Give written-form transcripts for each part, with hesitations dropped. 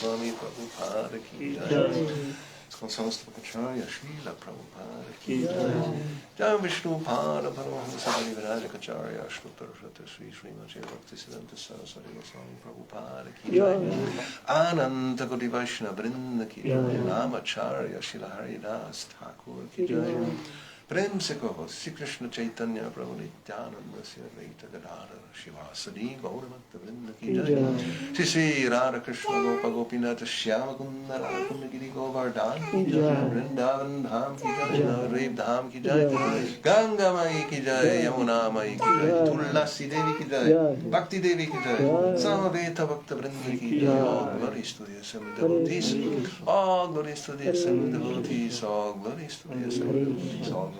Goswami Prabhupada ki jai. Samstapacharya Srila Prabhupada ki jai. Jai Vishnu Pada Paramahamsa Parivarajakacharya Shrutarshata Sri Srimati Bhaktisiddhanta Saraswati Goswami Prabhupada ki jai. Ananta Koti Vaishnava Vrinda ki jai. Namacharya Srila Haridas Thakur ki jai. Prem se kaho Sri Krishna Chaitanya Prabhu Nityananda Sri Advaita Gadadhara Shivasadi Gauravani Vrinda ki jai. Sri Sri Radha Krishna Gopa Gopinath Shyama Kunda Radha Kunda Giri Govardhan ki jai. Vrindavan Dham ki jai. Navadvip Dham ki jai. Ganga Mai ki jai. Yamuna Mai ki jai. Tulasi Devi ki jai. Bhakti Devi ki jai. Samaveta Bhakta Vrinda ki jai. All glories to the assembled devotees. All glories to the assembled devotees. All glories to the assembled devotees. All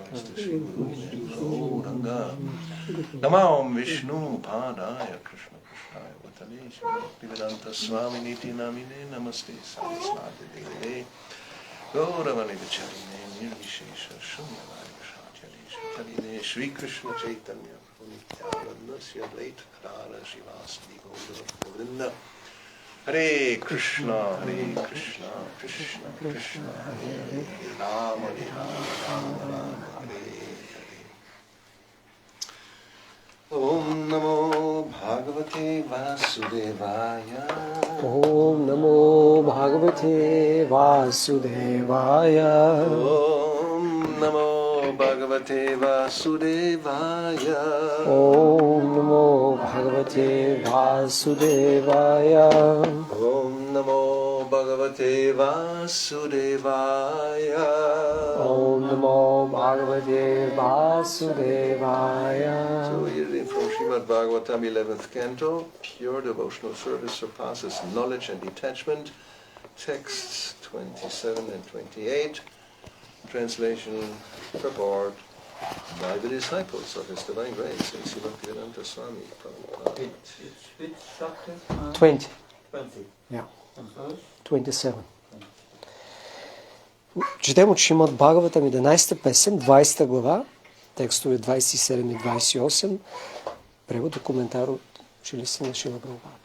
Namam Vishnu Padaya Krishna Krishnaya Vatale Bhaktivedanta Swami Niti Namine Namaste Saraswati Deve Gauravani Goswami Nirvishesha Shunyavaya Shatyalesha Taline Shri Krishna Chaitanya Nityananda Sri Advaita Gadadhara Shivasadi Gauravani Vrinda Hare Krishna, Krishna Krishna, Hare Rama, Rama Rama, Hare Hare. Om Namo Bhagavate Vasudevaya. Om Namo Bhagavate Vasudevaya. Om Namo Bhagavate Vasudevaya. Om Namo Bhagavate Vasudevaya. Om Namo Bhagavate Vasudevaya. Om Namo Bhagavate Vasudevaya. So we're reading from Srimad Bhagavatam 11th Canto. Pure devotional service surpasses knowledge and detachment. Texts 27 and 28. Translation, purport by the disciples of His Divine Grace, A.C. Bhaktivedanta Swami Prabhupada. Which chapter? 20. 20. Yeah. And verse? 27. Четем от Шримад Бхагаватам 11 песен, 20 глава, текстове 27 и 28, превод и коментар от ученици на Шрила Прабхупада.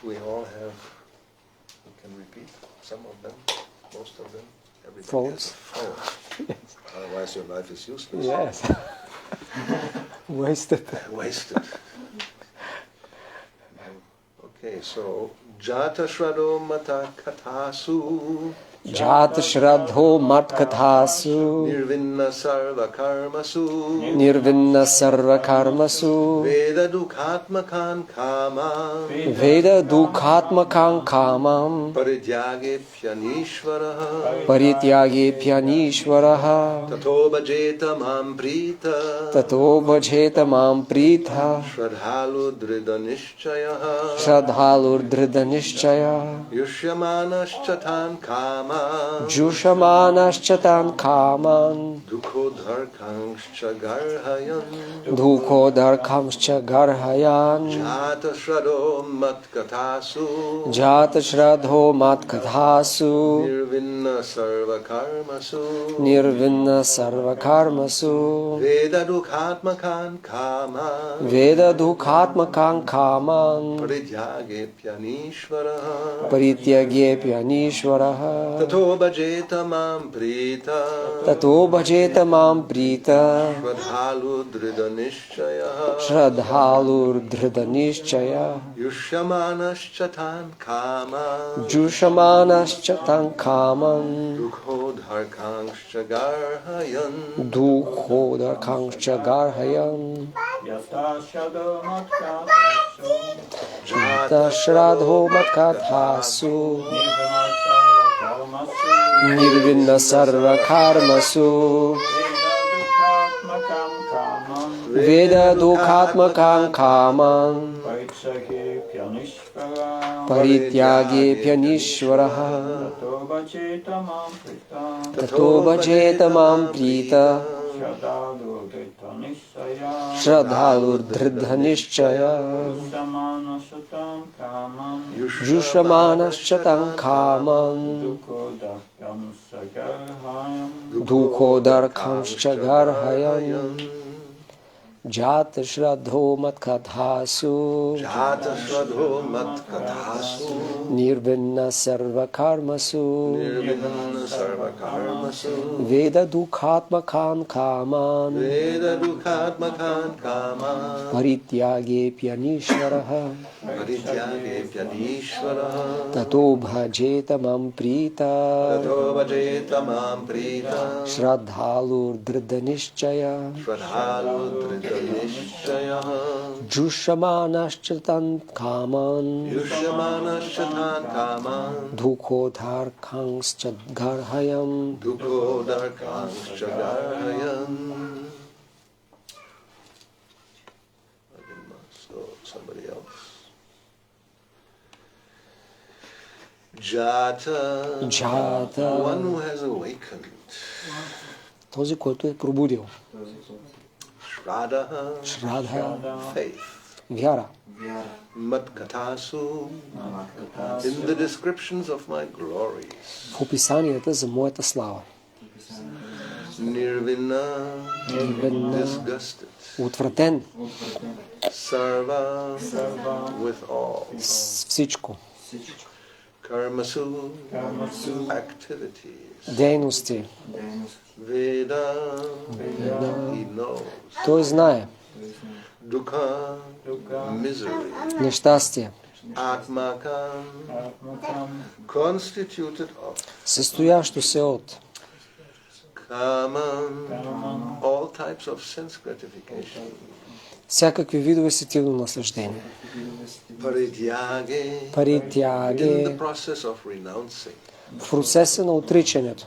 We all have, we can repeat some of them, most of them. Everybody Phones. has a phone. Yes. Otherwise your life is useless. Yes. Wasted. Wasted. Okay, so Jata Shradho Mata Kathasu Jata Shradho Matkathasu Nirvinna Sarva Karmasu Nirvinna Sarva Karmasu Veda Dukhatmakan Kama Veda Dukhatmakam Kamam Parityage Pyanishvaraha Parityage Pyanishvaraha Tato Bhajeta Mam Prita Tato Bhajeta Mam Pritha Shradhalu Drida Nishchayaha Shradhalur Drida Nishchaya Yushyamanaschatan Kama Jushamanashchatan Kaman Dukhodharkangscha Garhayan Dukhodarkamscha Garhayan Jata Shradho Matkathasu Jata Shradho Matkathasu Nirvinna Sarva Karmasu Nirvinna Sarva Karmasu Veda Dukhatmakan Kama Veda Dukhatmakam Kaman Parityage Pyanishvaraha Parityage Pyanishvaraha Tato Bhajeta Mam Prita Tato Bhajeta Mam Prita Shradhalu Drida Nishchayaha Shradhalur Drida Nishchaya Yushyamanaschatan Kama Jushamanashchatan Kaman Dukhodharkangscha Garhayan Dukhodarkamscha Garhayan Yata Shado Matkathasu Jata Shradho Matkathasu Nirvana Sarva Karmasu Nirvinna Sarva Karmasu Veda Dukhatmakam Veda Dukhatmakam Kaman Parityage Pyanishvara Parityage Pyanishvaraha Tato Bhajeta Mam Prita Tato Bhajeta Mam Prita Shadalu Drita Nishaya Shradhalur Dridha Nishchaya Samanashatam Kamam Jushamanashchatan Kaman Dukodakam Sagarhayam Dukhodarkamscha Garhayan Jata Shraddho Matkathasu Jata Shraddho Matkathasu Nirvinna Sarva Karmasu Nirvinna Sarva Karmasu Veda Dukhatmakan Kaman Veda Dukhatmakan Kaman Parityage Pyanishvaraha Parityage Pyanishvaraha Tato Bhajeta Mam Prita Tato Bhajeta Mam Prita Shraddhalur Dridhanishchaya Shraddhalu Dridhanishchaya Jushamanashchatan Kaman Yushamanashchatan Kaman Dukhodharkangscha Garhayam Dukhodarkangscha Garhayam. So, somebody else. Jata, Jata, one who has awakened. този, който е пробудил. Shraddha, Shraddha, faith. вяра. Matkatasu, in the descriptions of my glories. В описанията за моята слава. Nirvina, disgusted. Отвратен Sarva, with all. с всичко. Karmasu, activities. Дейности. Veda, he knows. Той знае. Dukkha, misery. Нещастие. Atmakam, constituted of. Състоящо се от Kamam, all types of sense gratification. всякакви видове сетивно наслаждение. Parityage, in Паритяге, the process of renouncing. в процеса на отричането.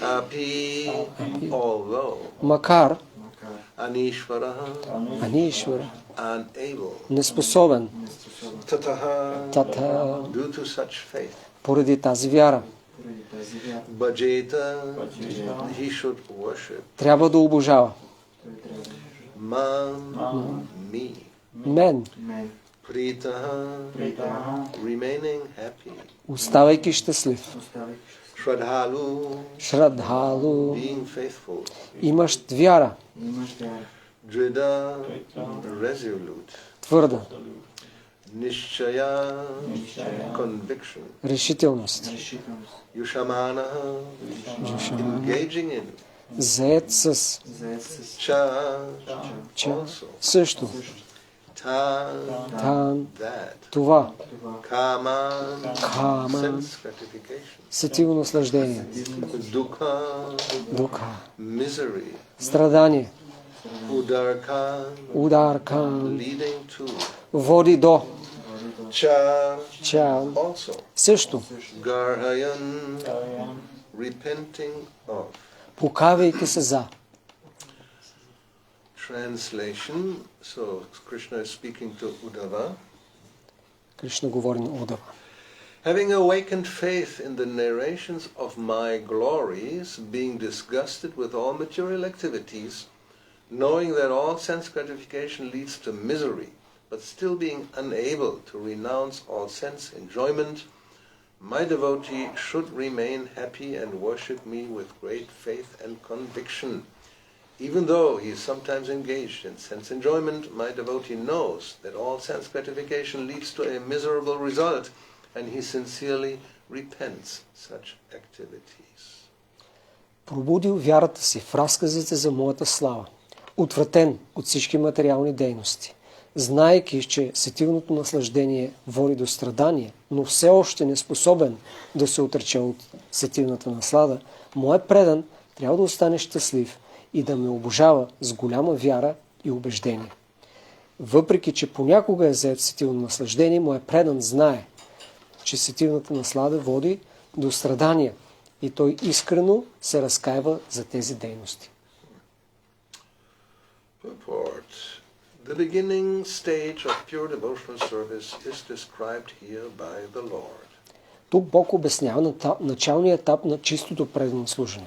Api, although. Макар Anishvaraha, Анишвара, unable. неспособен, Tataha, тата, due to such faith. поради тази вяра, Bhajeta, he should worship. трябва да обожава Mam, me. мен, Pritaha, remaining happy. оставайки щастлив. Shraddhalu, Шрадхалу, being faithful. имаш вяра, Drida, resolute. твърда, Nishchaya, conviction. решителност, Yushamana, engaging in. заед с Cha, че, also. също, Tan, that. това, Kaman, Kaman, sense gratification. сетивно наслаждение, Dukkha, духа, misery. страдание, Udarka, ударкан, leading to. води до, Cha, чан, also. също, Garhayan, repenting of. покавайки се за. Translation. So Krishna is speaking to Uddhava. Кришна говори на Удава. Having awakened faith in the narrations of my glories, being disgusted with all material activities, knowing that all sense gratification leads to misery, but still being unable to renounce all sense enjoyment, my devotee should remain happy and worship me with great faith and conviction. Even though he is sometimes engaged in sense enjoyment, my devotee knows that all sense gratification leads to a miserable result, and he sincerely repents such activities. Пробудил вярата си в разказите за моята слава, отвратен от всички материални дейности, знаейки, че сетивното наслаждение води до страдание, но все още не способен да се отрече от сетивната наслада, моят предан трябва да остане щастлив и да ме обожава с голяма вяра и убеждение. Въпреки, че понякога е заед сетивно наслаждение, моят предан знае, че сетивната наслада води до страдания и той искрено се разкаива за тези дейности. Purport. The beginning stage of pure devotional service is described here by the Lord. Тук Бог обяснява началния етап на чистото предано служене.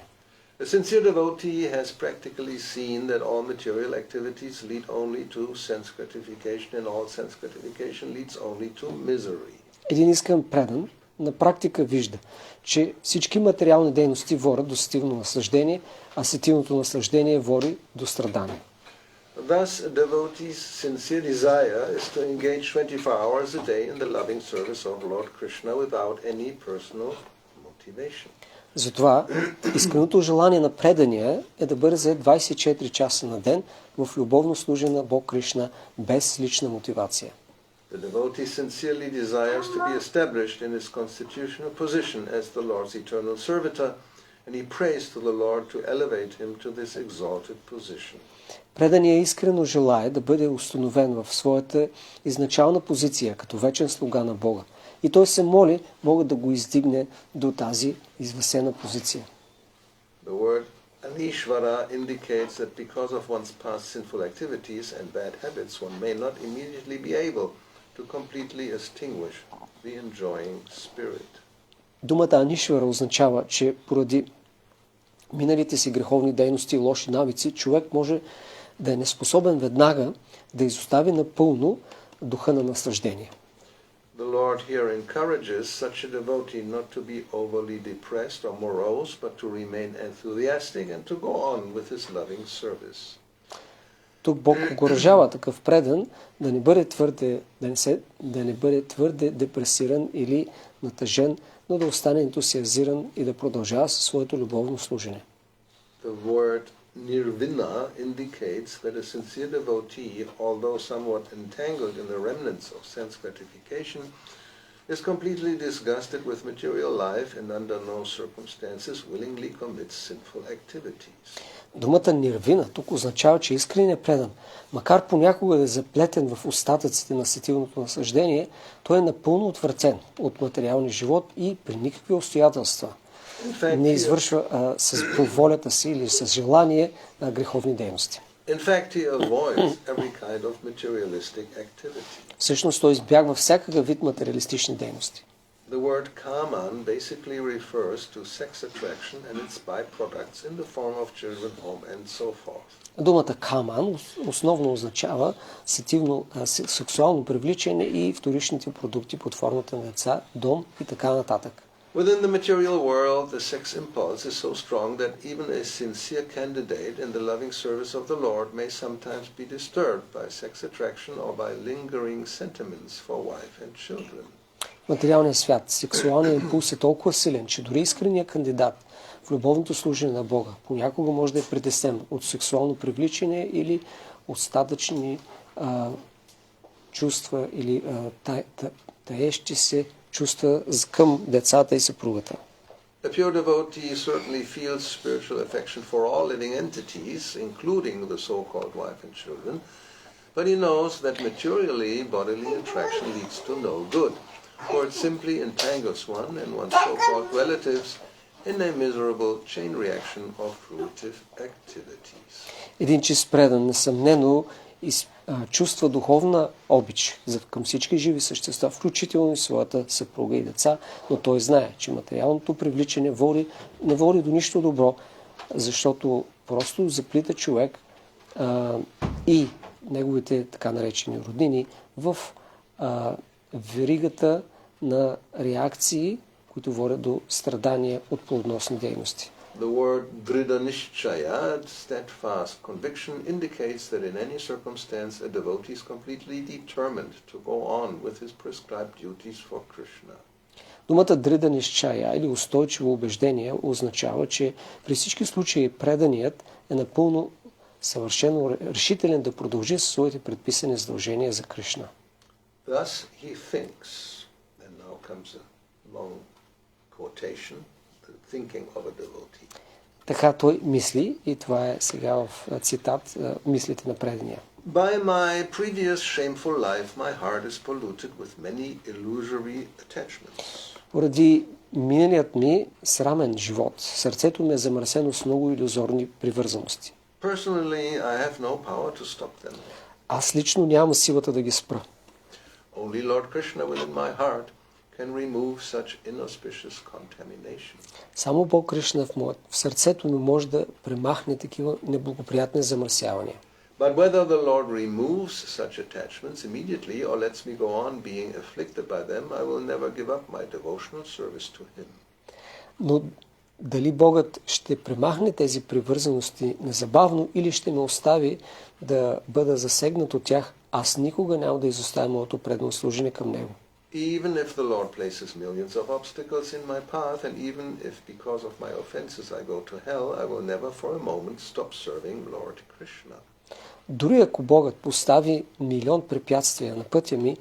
The sincere devotee has practically seen that all material activities lead only to sense gratification, and all sense gratification leads only to misery. Един искрен предан на практика вижда, че всички материални дейности водят до сетивно наслаждение, а сетивното наслаждение води до страдание. Thus, a devotee's sincere desire is to engage 24 hours a day in the loving service of Lord Krishna without any personal motivation. Затова искреното желание на предания е да бъде за 24 часа на ден в любовно служение на Бог Кришна без лична мотивация. The devotee sincerely desires to be established in his constitutional position as the Lord's eternal servitor, and he prays to the Lord to elevate him to this exalted position. Преданият искрено желае да бъде установен в своята изначална позиция като вечен слуга на Бога. И той се моли Бога да го издигне до тази извисена позиция. The word Anishvara indicates that because of one's past sinful activities and bad habits, one may not immediately be able to completely extinguish the enjoying spirit. Думата Анишвара означава, че поради миналите си греховни дейности и лоши навици, човек може да е неспособен веднага да изостави напълно духа на наслаждение. The Lord here encourages such a devotee not to be overly depressed or morose, but to remain enthusiastic and to go on with his loving service. Тук Бог окуражава такъв предан да не бъде твърде депресиран или натъжен, но да остане ентусиазиран и да продължава със своето любовно служене. The word nirvana indicates that a sincere devotee, although somewhat entangled in the remnants of sense gratification, is completely disgusted with material life and under no circumstances willingly commits sinful activities. Думата нирвина тук означава, че искреният предан, макар понякога да е заплетен в остатъците на сетивното наслаждение, той е напълно отвратен от материалния живот и при никакви обстоятелства не извършва с волята си или с желание греховни дейности. In fact, he avoids every kind of materialistic activity. Всъщност той избягва всякакъв вид материалистични дейности. The word kaman basically refers to sex attraction and its byproducts in the form of children, home and so forth. Думата каман основно означава сексуално привличане и вторичните продукти под формата на деца, дом и така нататък. Within the material world, the sex impulse is so strong that even a sincere candidate in the loving service of the Lord may sometimes be disturbed by sex attraction or by lingering sentiments for wife and children. Материалният свят, сексуалният импулс е толкова силен, че дори искреният кандидат в любовното служение на Бога понякога може да е притеснен от сексуално привличане или остатъчни чувства или таещи се чувства към децата и съпругата. A pure devotee certainly feels spiritual affection for all living entities, including the so-called wife and children, but he knows that materially bodily attraction leads to no good, for it simply entangles one and one's so-called relatives in a miserable chain reaction of fruitive activities. Един чист предан несъмнено чувства духовна обич към всички живи същества, включително и своята съпруга и деца, но той знае, че материалното привличане не води до нищо добро, защото просто заплита човек и неговите така наречени роднини в веригата на реакции, които водят до страдания от плодоносни дейности. The word dridhanishchaya, steadfast conviction, indicates that in any circumstance a devotee is completely determined to go on with his prescribed duties for Krishna. Думата дриданишчая или устойчиво убеждение означава, че при всички случаи преданият е напълно съвършено решителен да продължи със своите предписани задължения за Кришна. Thus he thinks, and now comes a long quotation, the thinking of a devotee. Така той мисли, и това е сега в цитат, мислите на предания. By my previous shameful life, my heart is polluted with many illusory attachments. Поради миналият ми срамен живот, сърцето ми е замърсено с много илюзорни привързаности. Personally, I have no power to stop them. Аз лично нямам силата да ги спра. Only Lord Krishna within my heart can remove such inauspicious contamination. Само Бог Кришна в сърцето ми може да премахне такива неблагоприятни замърсявания. But whether the Lord removes such attachments immediately or lets me go on being afflicted by them, I will never give up my devotional service to Him. Но дали Богът ще премахне тези привързаности незабавно или ще ме остави да бъда засегнат от тях, аз никога няма да изоставя моето предно служене към Него. Even if the Lord places millions of obstacles in my path, and even if because of my offenses I go to hell, I will never for a moment stop serving Lord Krishna. Дори ако Богът постави милион препятствия на пътя ми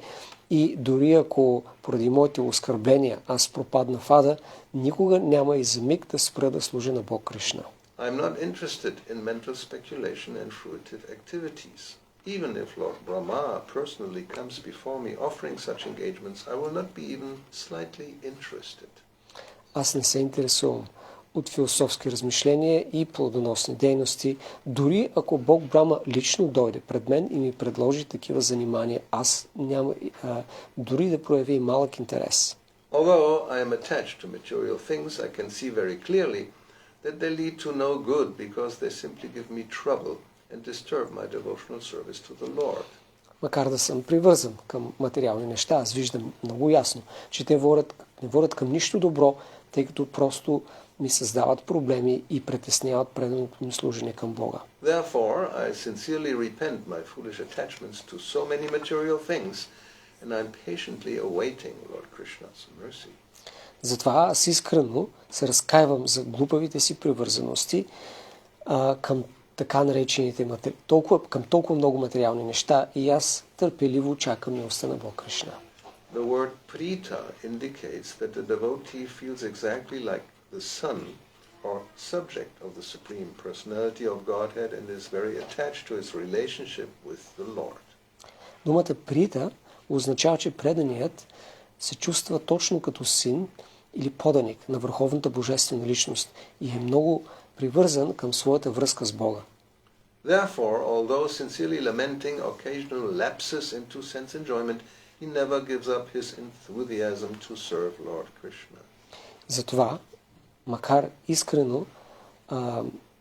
и дори ако поради моите оскърбления аз пропадна в ада, никога няма и за миг да спра да служа на Бог Кришна. I'm not interested in mental speculation and fruitive activities. Even if Lord Brahma personally comes before me offering such engagements, I will not be even slightly interested. Аз не се интересувам от философски размишления и плодоносни дейности. Дори ако Бог Брама лично дойде пред мен и ми предложи такива занимания, аз няма дори да прояви и малък интерес. Although I am attached to material things, I can see very clearly that they lead to no good because they simply give me trouble and disturb my devotional service to the Lord. Макар да съм привързан към материални неща, аз виждам много ясно, че те не водят към нищо добро, тъй като просто ми създават проблеми и притесняват преданото ми служене към Бога. Therefore, I sincerely repent my foolish attachments to so many material things, and I'm patiently awaiting Lord Krishna's mercy. Затова аз искрено се разкаивам за глупавите си привързаности към така наречените към толкова много материални неща и аз търпеливо чакам милостта на Бог Кришна. The word prita indicates that the devotee feels exactly like the son or subject of the Supreme Personality of Godhead and is very attached to his relationship with the Lord. Думата прита означава, че преданият се чувства точно като син или поданик на върховната божествена личност и е много привързан към своята връзка с Бога. Therefore, although sincerely lamenting occasional lapses into sense enjoyment, he never gives up his enthusiasm to serve Lord Krishna. Затова, макар искрено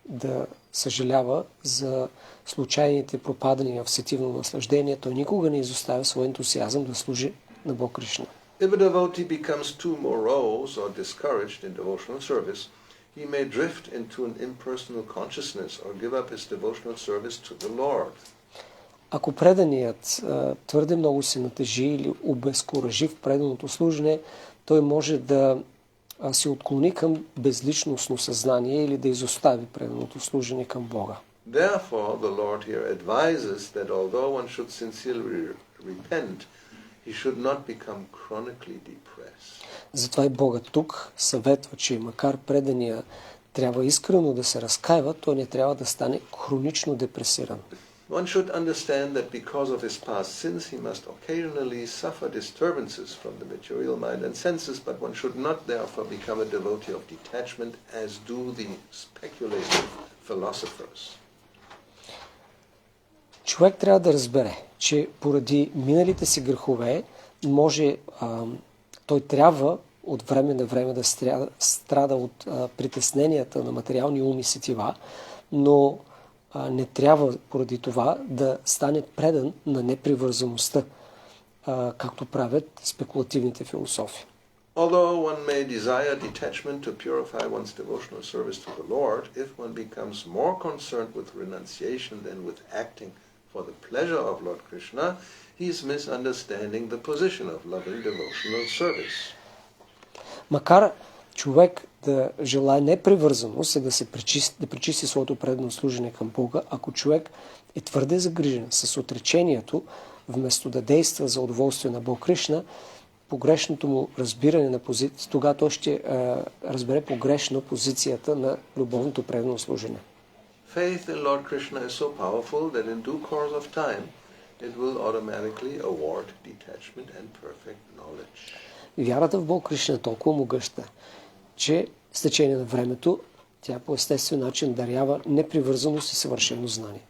да съжалява за случайните пропадания в сетивно наслаждение, той никога не изоставя своя ентусиазъм да служи на Бог Кришна. If a devotee becomes too morose or discouraged in devotional service, he may drift into an impersonal consciousness or give up his devotional service to the Lord. Ако преданият твърде много се натежи или обезкуражи в преданото служене, той може да се отклони към безличностно съзнание или да изостави преданото служене към Бога. Therefore, the Lord here advises that although one should sincerely repent, he should not become chronically depressed. Затова и Богът тук съветва, че макар предания трябва искрено да се разкаива, той не трябва да стане хронично депресиран. One should understand that because of his past sins, he must occasionally suffer disturbances from the material mind and senses, but one should not therefore become a devotee of detachment, as do the speculative philosophers. Човек трябва да разбере, че поради миналите си грехове той трябва от време на време да страда от притесненията на материални ум и сетива, но не трябва поради това да стане предан на непривързаността, както правят спекулативните философи. Although one may desire detachment to purify one's devotional service to the Lord, if one becomes more concerned with renunciation than with acting for the pleasure of Lord Krishna, he is misunderstanding the position of loving devotional service. Макар човек да желае непривързаност и да причисти своето предано служене към Бога, ако човек е твърде загрижен с отречението, вместо да действа за удоволствие на Бог Кришна, погрешното му разбиране на позиция, тогава той ще разбере погрешно позицията на любовното предано служене. Faith in Lord Krishna is so powerful that in due course of time it will automatically award detachment and perfect knowledge. Вярата в Бог Кришна е толкова могъща, че с течение на времето тя по естествен начин дарява непривързаност и съвършено знание.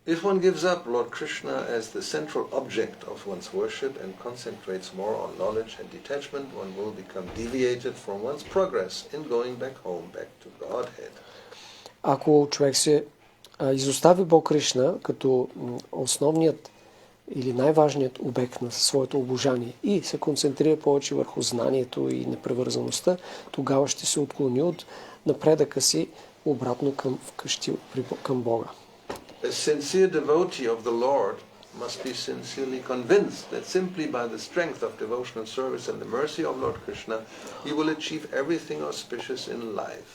If one gives up Lord Krishna as the central object of one's worship and concentrates more on knowledge and detachment, one will become deviated from one's progress in going back home, back to Godhead. Ако човек се изостави Бог Кришна като основният или най-важният обект на своето обожание и се концентрира повече върху знанието и непревързаността, тогава ще се отклони от напредъка си обратно към вкъщи към Бога. A sincere devotee of the Lord must be sincerely convinced that simply by the strength of devotional service and the mercy of Lord Krishna, he will achieve everything auspicious in life.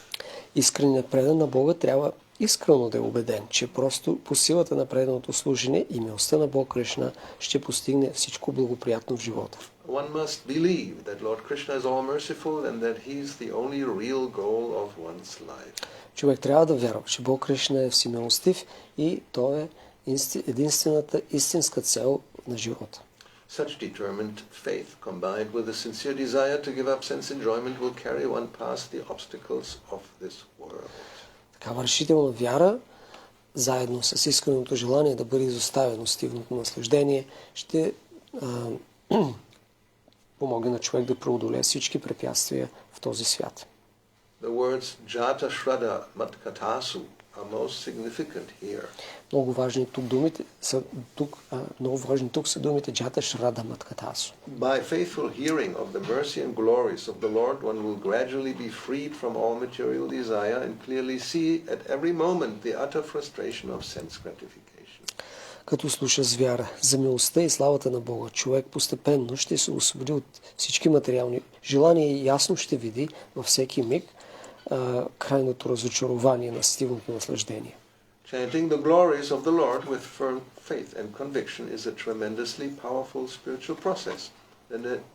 Искреният предан на Бога трябва искрено да е убеден, че просто по силата на преданото служене и милостта на Бог Кришна ще постигне всичко благоприятно в живота. One must believe that Lord Krishna is all merciful and that he is the only real goal of one's life. Човек трябва да вярва, че Бог Кришна е всемилостив и той е единствената истинска цел на живота. Such determined faith, combined with a sincere desire to give up sense enjoyment, will carry one past the obstacles of this world. Такава решителна вяра, заедно с искреното желание да бъде изоставено стивното наслаждение, ще помогне на човек да преодолее всички препятствия в този свят. The words jata shraddha matkatasu are most significant here. Много важни тук са думите джата шрада маткатасу. By faithful hearing of the mercy and glories of the Lord, one will gradually be freed from all material desire and clearly see at every moment the utter frustration of sense gratification. Като слуша с вяра за милостта и славата на Бога, човек постепенно ще се освободи от всички материални желания и ясно ще види във всеки миг крайното разочарование на стивното наслаждение. Chanting the glories of the Lord with firm faith and conviction is a tremendously powerful spiritual process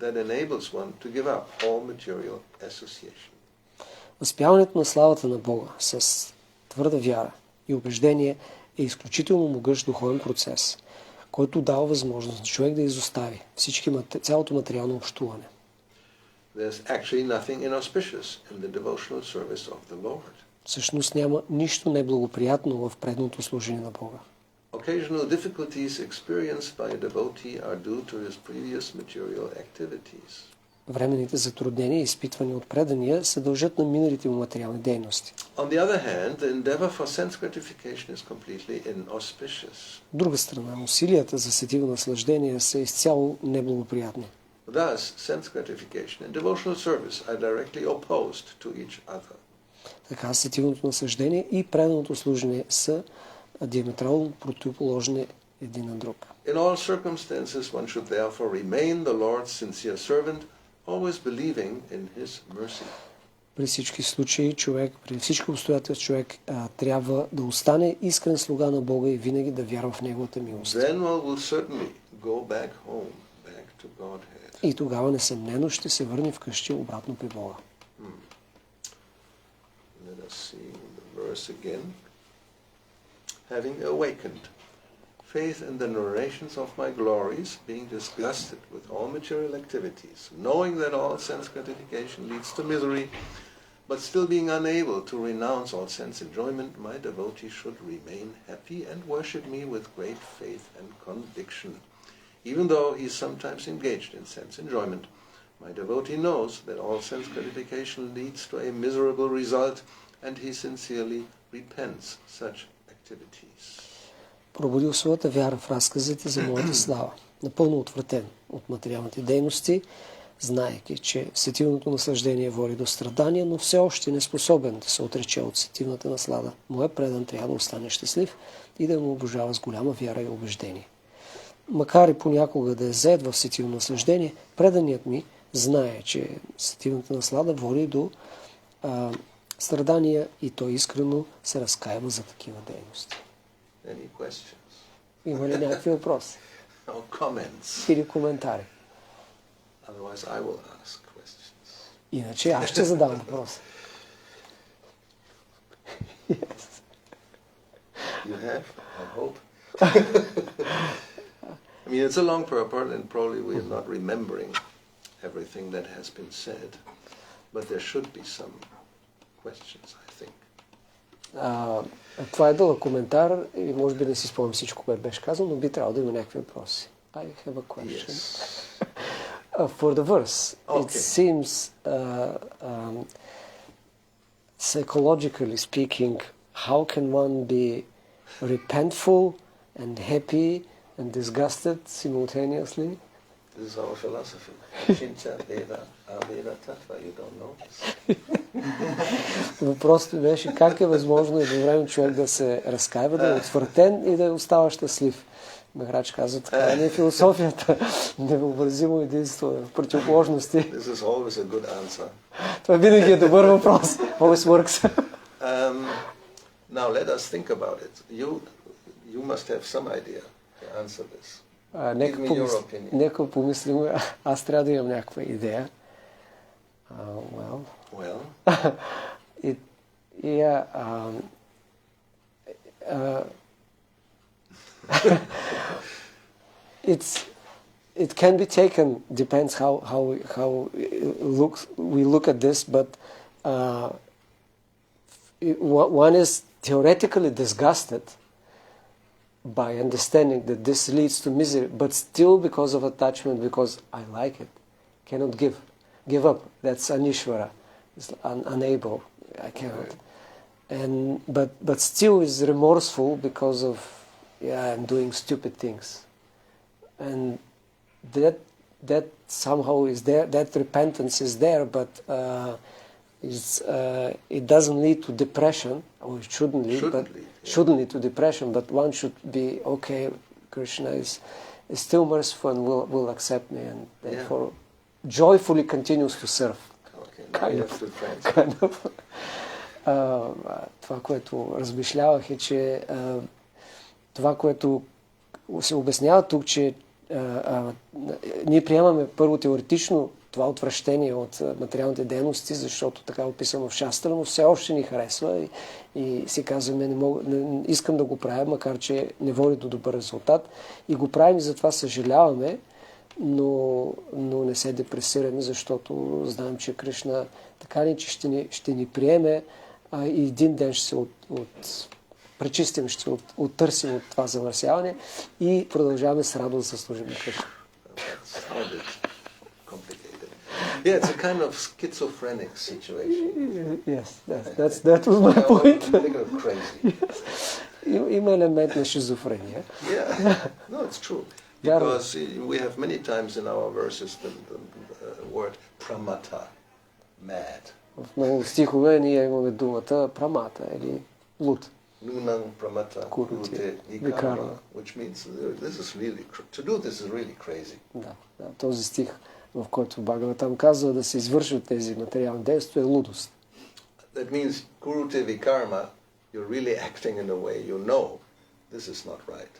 that enables one to give up all material association. Възпяването на славата на Бога с твърда вяра и убеждение е изключително могъщ духовен процес, който дава възможност на човек да изостави цялото материално общуване. There's actually nothing inauspicious in the devotional service of the Lord. Всъщност няма нищо неблагоприятно в предното служение на Бога. Occasional difficulties experienced by a devotee are due to his previous material activities. Временните затруднения и изпитвания от предания се дължат на миналите му материални дейности. On the other hand, the endeavor for sense gratification is completely inauspicious. От друга страна, усилията за сетивно наслаждение са изцяло неблагоприятни. Thus, sense gratification and devotional service are directly opposed to each other. Така, сетивното наслаждение и преданото служение са диаметрално противоположни един на друг. In all circumstances, one should therefore remain the Lord's sincere servant, always believing in His mercy. При всички случаи при всички обстоятелства човек трябва да остане искрен слуга на Бога и винаги да вярва в Неговата милост. Then one will certainly go back home, back to Godhead. И тогава несъмнено ще се върне вкъщи обратно при Бога. Let us see the verse again. Having awakened faith in the narrations of my glories, being disgusted with all material activities, knowing that all sense gratification leads to misery, but still being unable to renounce all sense enjoyment, my devotee should remain happy and worship me with great faith and conviction. Even though he is sometimes engaged in sense enjoyment, my devotee knows that all sense gratification leads to a miserable result, and he sincerely repents such activities. Пробудил своята вяра в разказите за моята слава, напълно отвратен от материалните дейности, знаейки, че сетивното наслаждение води до страдания, но все още не способен да се отрече от сетивната наслада. Моят предан трябва да остане щастлив и да му обожава с голяма вяра и убеждение. Макар и понякога да е зает в сетивно наслаждение, преданият ми знае, че сетивната наслада води до страдания и той искрено се разкаива за такива дейности. Any questions? Има ли някакви въпроси? Or comments? Или коментари? Otherwise I will ask questions. Иначе аз ще задам въпрос. Yes. You have, I hope. I mean, it's a long purport and probably we are not remembering everything that has been said, but there should be some questions, I think. Това е дълъг коментар и може би не си спомням всичко, което беше казано, но би трябвало да има някакви въпроси. I have a question. Yes. For the verse, Okay. it seems, psychologically speaking, how can one be repentful and happy and disgusted simultaneously. This is our philosophy. Chincha Veda Aveda Tattva. You don't know this. Въпросът беше как е възможно едновременно човек да се разкаива, да е отвратен и да остава щастлив. Махарадж каза, така не е философията. Невъобразимо единство в противоположности. This is always a good answer. Това винаги е добър въпрос. Always works. Now let us think about it. You must have some idea to answer this. Нека помислим. Аз трябва да имам някаква идея. Well. It can be taken, depends how we look at this, but one is theoretically disgusted by understanding that this leads to misery, but still because of attachment, because I like it, cannot give up. That's anishvara. It's unable. I cannot. But still is remorseful because of I'm doing stupid things, and that somehow is there. That repentance is there, but it doesn't lead to depression, or it shouldn't lead to depression. But one should be okay. Krishna is still merciful and will accept me, and therefore joyfully continues to serve. Kind of. Това, което размишлявах е, че това, което се обяснява тук, че ние приемаме първо теоретично това отвращение от материалните дейности, защото така е описано в Шастра, но все още ни харесва и си казваме, не искам да го правя, макар че не води до добър резултат. И го правим и затова съжаляваме, но не се депресираме, защото знаем, че Кришна така ли, че ще ни приеме и един ден ще се пречистим, ще се оттърсим от това замърсяване и продължаваме с радост да се служим на Кришна. Yeah, it's a kind of schizophrenic situation. Yes, that was my point. Crazy. Има елемент на шизофрения. Yeah, no, it's true. Because we have many times in our verses the word pramata, mad. В много стихове ние имаме думата прамата или луд. Nunang pramata kurute vikarma, which means this is really to do this is really crazy. Да, този стих, в който Бхагаватам казва да се извършват тези материални действия, е лудост. That means kurute vikarma, you're really acting in a way you know this is not right.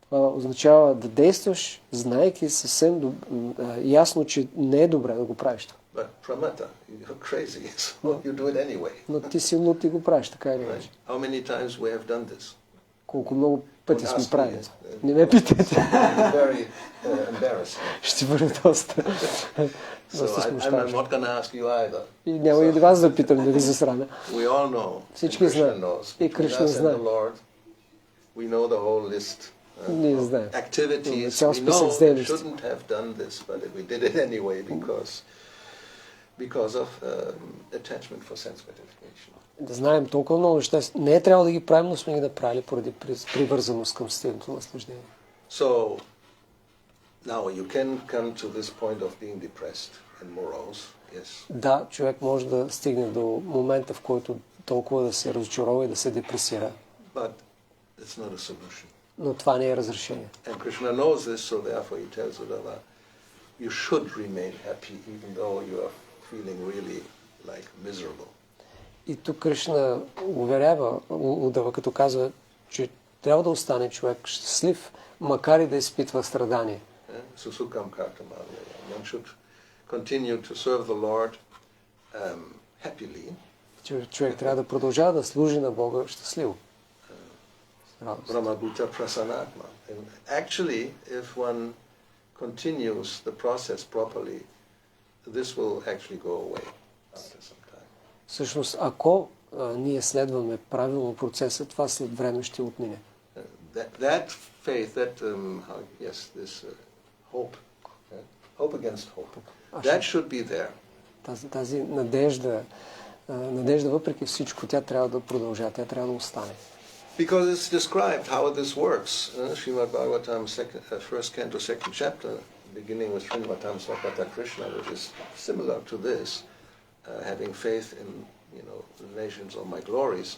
Това означава да действаш, знаейки съвсем ясно, че не е добре да го правиш. But pramata, you're crazy, so you do it anyway. Но ти си луд и го правиш, така или иначе. How many times we have done this? Колко много пъти сме правили. Не ме питайте. Very embarrassing. Ще бъде доста смущаващо. I'm not going to ask you either. И няма и вас да питам дали засрана. We all know. Всички знаят. И Кришна знае. We know the whole list. Ние знаем. Activities we know we shouldn't have done this, but we did it anyway because of attachment for sense gratification. Да знаем толкова много неща. Не е трябвало да ги правим, но сме ги направили поради привързаност към стилното наслаждение. So now you can come to this point of being depressed and morose. Yes. Да, човек може да стигне до момента, в който толкова да се разочарова и да се депресира. But it's not a solution. Но това не е разрешение. And Krishna knows this, so therefore he tells Uddhava, you should remain happy even though you are feeling really like miserable. И тук Кришна уверява Удава, като казва, че трябва да остане човек щастлив, макар и да изпитва страдание. Susukam kartamaya. One should continue to serve the Lord happily. Човек трябва да продължава да служи на Бога щастливо. Brahmabhuta prasanatma. And actually, if one continues the process properly, this will actually go away after some time. Всъщност, ако ние следваме правилно процеса, това след време ще отмине. That faith, this hope against hope, that should be there. Тази надежда въпреки всичко, тя трябва да продължа, тя трябва да остане. Because it's described how this works. Srimad Bhagavatam, first canto, second chapter, beginning with Srimad Swakata Krishna, which is similar to this, having faith in, the nations of my glories,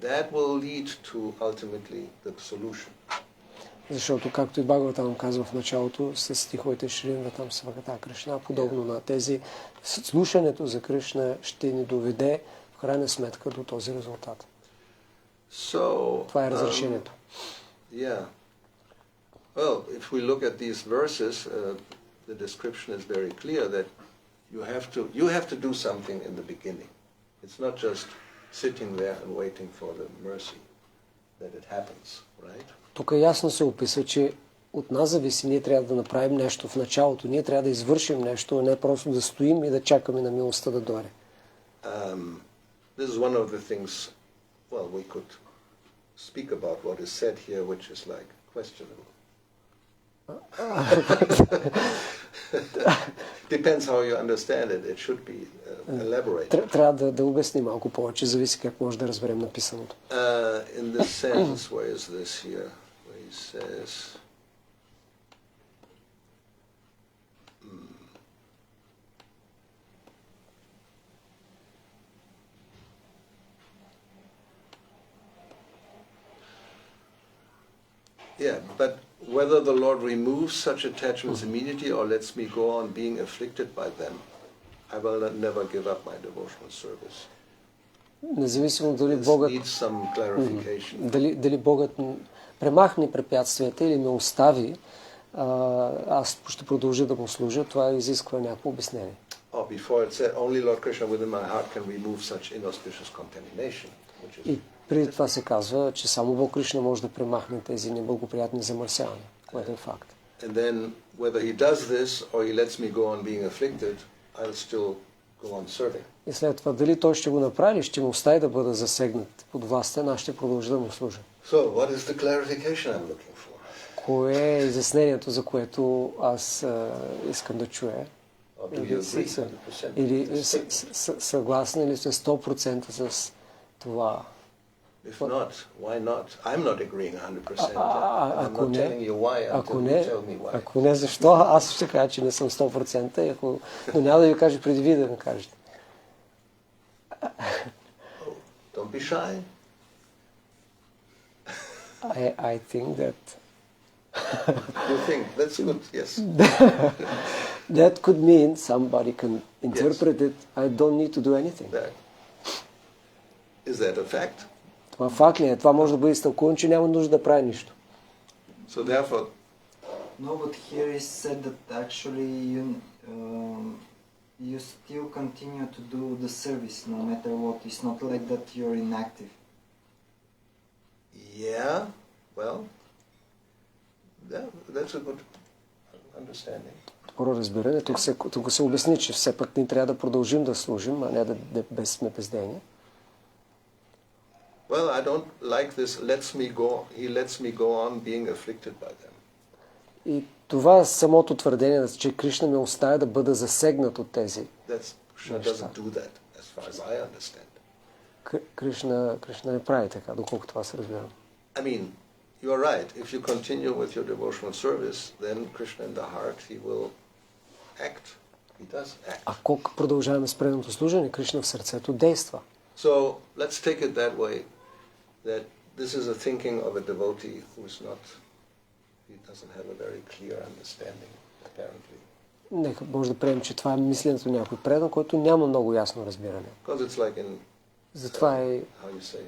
that will lead to ultimately the solution. Защото, както и Бхагаватам казва в началото, с стиховете Шриматам Сваката Кришна, подобно на тези, слушането за Кришна ще ни доведе в крайна сметка до този резултат. Това е разрешението. Yeah. Well, if we look at these verses, the description is very clear that you have to do something in the beginning. It's not just sitting there and waiting for the mercy that it happens, right? Тук ясно се описва, че от нас зависи, ние трябва да направим нещо в началото, ние трябва да извършим нещо, а не просто да стоим и да чакаме на милостта да дойде. This is one of the things, well, we could speak about what is said here, which is like questionable. Depends how you understand it. It should be elaborated. Трябва да обясним малко повече, зависи как може да разберем написаното. In this sentence, where is this here? Where he says, yeah, but whether the Lord removes such attachments immediately or lets me go on being afflicted by them, I will never give up my devotional service. Независимо дали Богът, дали Богът премахне препятствията или ме остави, аз ще продължа да му служа, това изисква някакво обяснение. И преди това се казва, че само Бог Кришна може да премахне тези неблагоприятни замърсявания, което е факт. And then whether he does this or he lets me go on being afflicted, I'll still go on serving. И след това дали той ще го направи, ще му остави да бъда засегнат под властта, аз ще продължа да му служа. So what is the clarification I'm looking for? Кое е изяснението, за което аз искам да чуя? Или съгласни ли сте 100% с това? If not, why not? I'm not agreeing 100%. I'm not telling you why until you tell me why. Ако не, защо? Аз ще кажа, че не съм 100%, но няма да ви кажа преди ви да ми кажете. Don't be shy. I think that... You think? That's good, yes. That could mean somebody can interpret it. I don't need to do anything. Is that a fact? Това факт ли е? Това може да бъде изтълкувано, че няма нужда да прави нищо. So therefore... No, but here is said that actually you still continue to do the service no matter what. It's not like that you're inactive. Yeah, well, that's a good understanding. Добро разбиране. Тук се обясни, че все пак ние трябва да продължим да служим, а не да сме бездейни. Well, I don't like this. He lets me go on being afflicted by them. И това самото твърдение, че Кришна ме оставя да бъда засегнат от тези. Krishna doesn't do that, as far as I understand. Кришна не прави така, доколко това се разбира. I mean, you are right. If you continue with your devotional service, then Krishna in the heart, he will act. He does act. Ако продължаваме с преданото служене, Кришна в сърцето действа. So let's take it that way, that this is a thinking of a devotee who is not, he doesn't have a very clear understanding, apparently. Нека може да приемем, че това е мисленето на някой предан, който няма много ясно разбиране. Because it's like in, затова е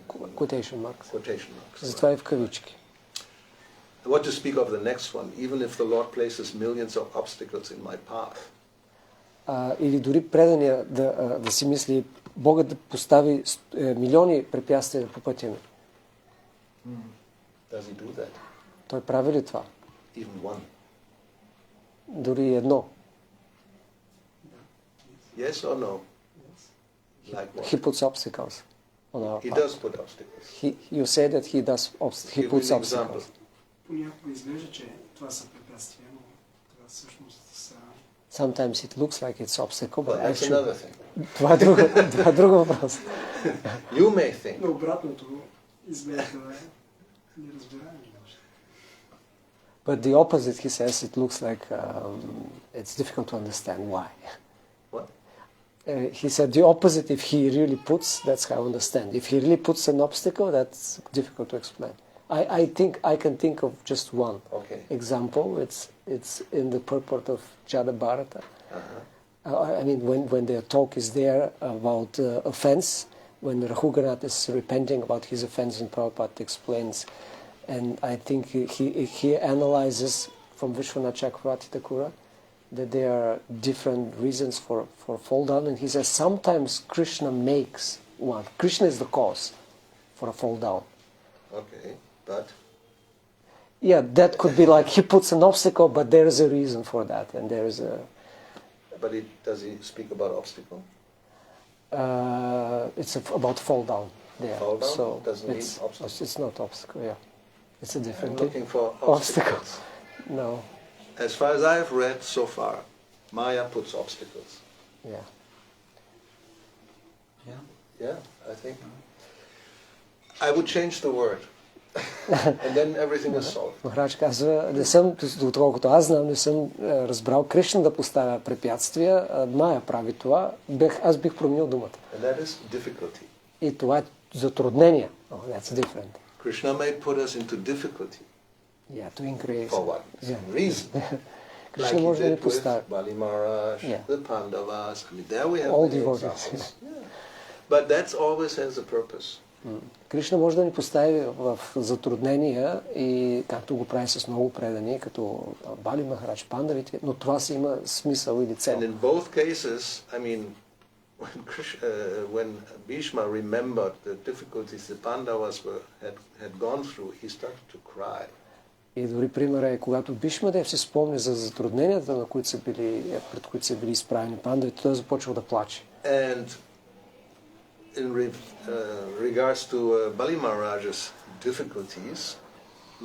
quotation marks. Затова е в кавички. What to speak of the next one, even if the Lord places millions of obstacles in my path. Или дори предания да си мисли, Богът да постави милиони препятствия по пътя ми. Does he do that? Той прави ли това? Even one. Дори едно. Yes or no? Like what? He puts obstacles on our He path. does put obstacles. You say that he puts obstacles. Понякога изглежда, че това са препятствия, но това всъщност са... Sometimes it looks like it's obstacle, but Well, that's actually... another thing. Това е друг въпрос. You may think. Но обратното изглежда неразбираемо още. But the opposite, he says, it looks like it's difficult to understand why. What? He said the opposite, if he really puts, that's how I understand. If he really puts an obstacle, that's difficult to explain. I think I can think of just one example. It's in the purport of Jada Bharata. I mean, when the talk is there about offense, when Raghuganath is repenting about his offense, and Prabhupada explains, and I think he analyzes from Vishwanath Chakravarti Thakura that there are different reasons for fall down, and he says sometimes Krishna makes one. Krishna is the cause for a fall down. Okay, but? Yeah, that could be like he puts an obstacle, but there is a reason for that, and there is a... But does he speak about obstacle? It's about fall down there. Fall down? So doesn't mean obstacle? It's not obstacle, yeah. It's a different I'm thing. looking for obstacles. No. As far as I've read so far, Maya puts obstacles. Yeah. Yeah, I think. I would change the word. And then everything is solved. Махарадж казва, не съм, доколкото аз знам, не съм разбрал Кришна да поставя препятствия, Майя прави това, аз бих променил думата. And that is difficulty. И това е затруднение. Oh, that's different. Krishna may put us into difficulty. Yeah, to increase. For what reason? Кришна like може да he ни did with постави. Bali Maharaj, the Pandavas. I mean, there we have All many devotees. examples. Yeah. But that always has a purpose. Кришна може да ни постави в затруднения и както го прави с много предани, като Бали Махарадж, пандавите, но това си има смисъл или цел. And in both cases, I mean, when Bhishma remembered the difficulties the Pandavas had gone through, he started to cry. И дори пример е, когато Бишмадев се спомни за затрудненията, пред които са били изправени пандавите, той започва да плаче. And in regards to Bali Maharaj's difficulties,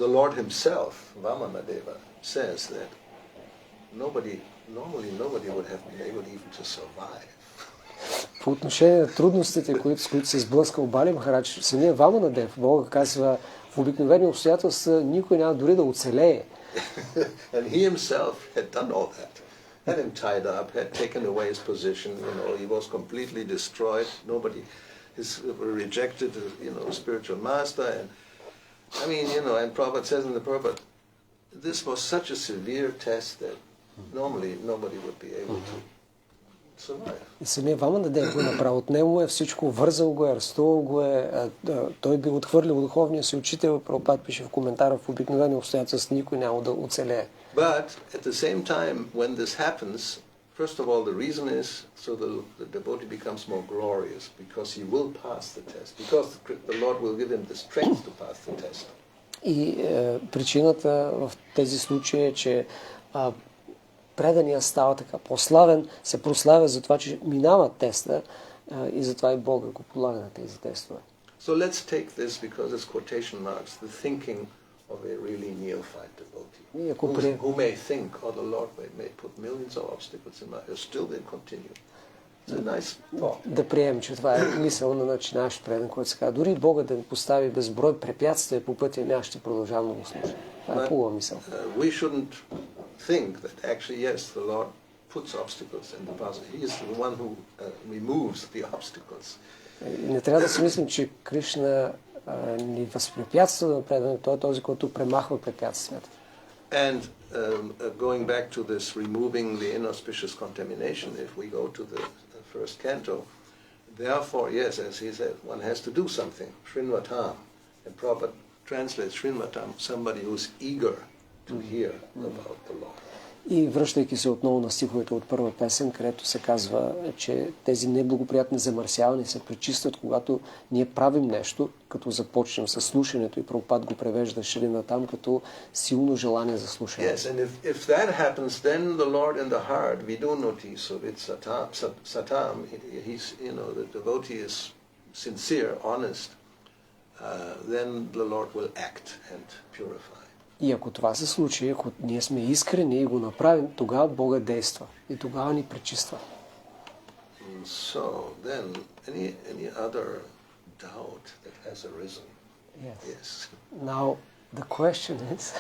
the Lord himself, Vamanadeva, says that normally nobody would have been able even to survive. По отношение на трудностите, с които се сблъскал Бали Махарадж, самия Ваманадев, Бога казва, в обикновени обстоятелства никой няма дори да оцелее. And he himself had done all that. Had him tied up, had taken away his position, he was completely destroyed. Nobody rejected, spiritual master. And I mean, and Prabhupada says in the Prabhupada, this was such a severe test that normally nobody would be able to survive. И самия Ваманадев го направи. От него всичко, вързал го е, арестувал го е, той би отхвърлил духовния си учител. Прабхупад пише в коментара, в обикновени обстоятелства никой няма да оцелее. But at the same time, when this happens, first of all, the reason is so the devotee becomes more glorious because he will pass the test, because the Lord will give him the strength to pass the test. И причината в тези случаи е, че предания става така по-славен, се прославя за това, че минава теста и затова и Бога го полага на тези тестове. So let's take this because it's quotation marks, the thinking of a really neophyte devotee, who may think, the Lord may put millions of obstacles in my life, still will continue. It's a nice thought. Да приемем, че това е мисъл на начинащ предан, който се казва, дори Бога да ни постави безброй препятствия по пътя, аз ще продължавам да го слушам. Това е хубава мисъл. We shouldn't think that actually, yes, the Lord puts obstacles in the path. He is the one who removes the obstacles. Не трябва да си мислим, че Кришна ни възпрепятства да напредваме. Той е този, който премахва препятствията. And going back to this removing the inauspicious contamination, if we go to the first canto, therefore, yes, as he said, one has to do something. Srinvatam. And Prabhupada translates Srinvatam, somebody who's eager to hear about the Lord. И връщайки се отново на стиховете от първа песен, където се казва, че тези неблагоприятни замърсявания се пречистват, когато ние правим нещо, като започнем с слушането, и Прабхупад го превежда Шрина там като силно желание за слушане. Yes, and if that happens, then the Lord in the heart, we do notice of it, satam, he's, the devotee is sincere, honest, then the Lord will act and purify. И ако това се случи, ако ние сме искрени и го направим, тогава Бога действа и тогава ни пречиства. So then, any other doubt that has arisen? Yes. Yes. Now the question is,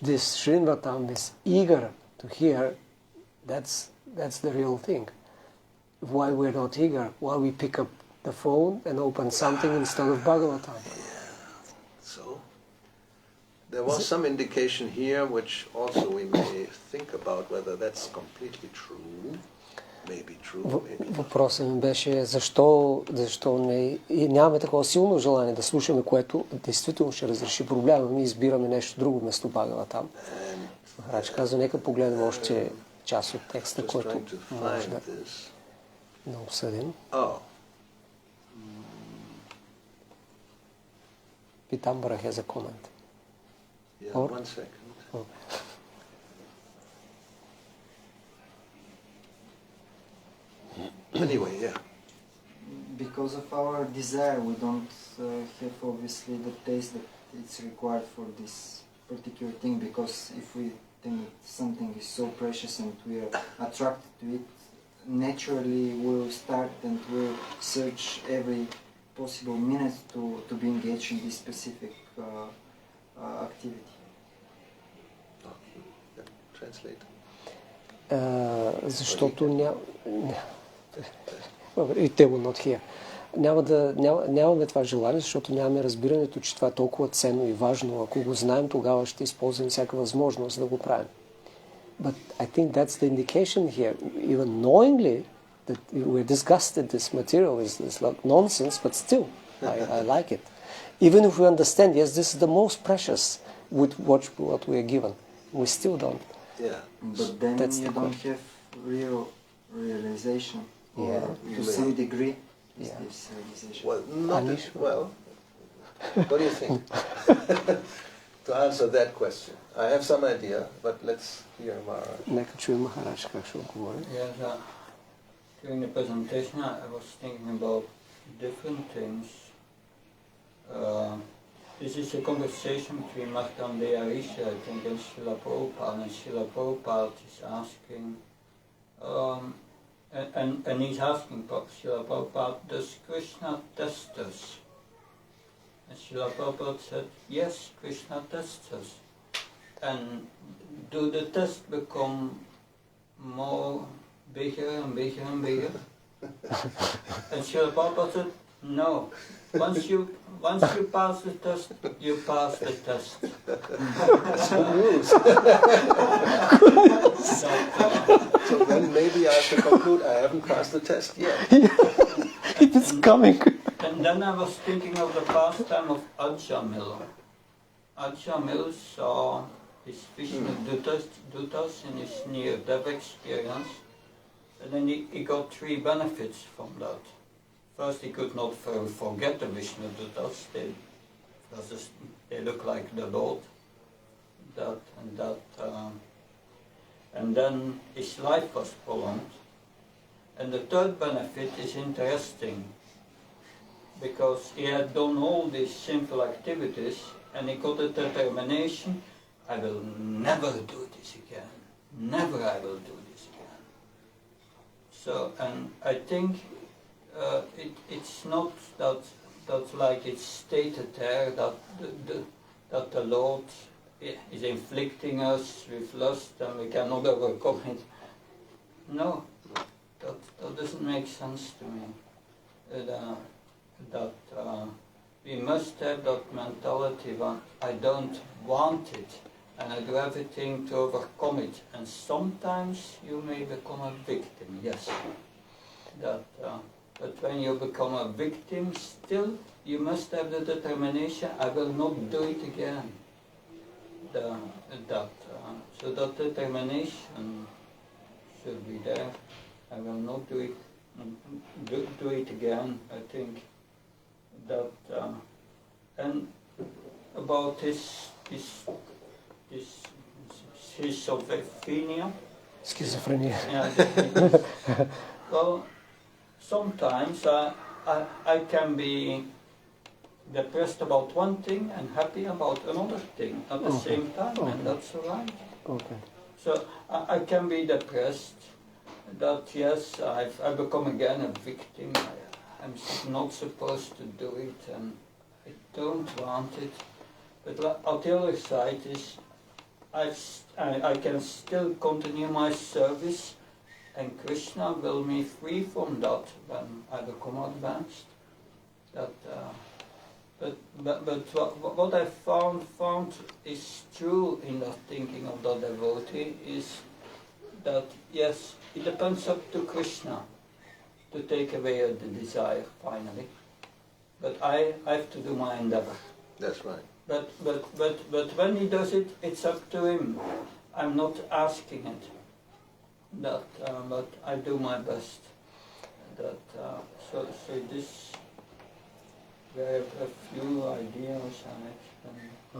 this Srinvatam is eager to hear. That's the real thing. Why we're not eager? Why we pick up the phone and open something instead of Bhagavatam? So there was some indication here, which also we may think about whether that's completely true. Maybe true, maybe not. Въпросът ми беше защо нямаме такова силно желание да слушаме, което действително ще разреши проблема. Ми избираме нещо друго вместо Бхагаватам. Махарадж казва, нека погледнем още част от текста, който може да обсъдим. Питамбара has a comment. Yeah, 1 second. Anyway, yeah. Because of our desire, we don't have obviously the taste that it's required for this particular thing. Because if we think something is so precious and we are attracted to it, naturally we'll start and we'll search every possible minute to be engaged in this specific activity. Translate. Защото и те will not hear. Нямаме това желание, защото нямаме разбирането, че това е толкова ценно и важно. Ако го знаем, тогава ще използваме всяка възможност да го правим. But I think that's the indication here. Even knowingly that we're disgusted, this material is like nonsense, but still, I like it. Even if we understand, yes, this is the most precious with what we are given, we still don't. Yeah. But then you don't have real realization. Or to some degree, is this realization? Well, what do you think? To answer that question, I have some idea, but let's hear Maharaj. Нека чуем Махарадж как ще отговори. During the presentation, I was thinking about different things. This is a conversation between Markandeya Rishi, I think, and Srila Prabhupada, and Srila Prabhupada is asking, and he's asking Srila Prabhupada, does Krishna test us? And Srila Prabhupada said, yes, Krishna tests us. And do the tests become more bigger and bigger and bigger? And Srila Prabhupada said, no. Once you pass the test, you pass the test. Good news. So then maybe I have to conclude I haven't passed the test yet. It is coming. And then I was thinking of the pastime of Ajamil. Ajamil saw his Vishnu Dutas in his near-death experience, and then he got 3 benefits from that. First, he could not forget the Vishnu Dutas. They look like the Lord. And then his life was prolonged. And the 3rd benefit is interesting, because he had done all these sinful activities, and he got a determination, I will never do this again. Never I will do this again. So, and I think it's not that like it's stated there that the Lord is inflicting us with lust and we cannot overcome it. No, that doesn't make sense to me. That we must have that mentality when I don't want it and I do everything to overcome it. And sometimes you may become a victim, yes. But when you become a victim, still you must have the determination, I will not do it again. So that determination should be there. I will not do it again, I think. And about his schizophrenia. Schizophrenia. Well, sometimes I can be depressed about one thing and happy about another thing at the same time, and that's all right. Okay. So I can be depressed that yes, I've become again a victim. I'm not supposed to do it and I don't want it. But on the other side is I can still continue my service and Krishna will be free from that when I become advanced. But what I found is true in the thinking of the devotee is that yes, it depends up to Krishna to take away the desire finally. But I have to do my endeavor. That's right. But when he does it, it's up to him. I'm not asking it. But I do my best. So this there are a few ideas on it.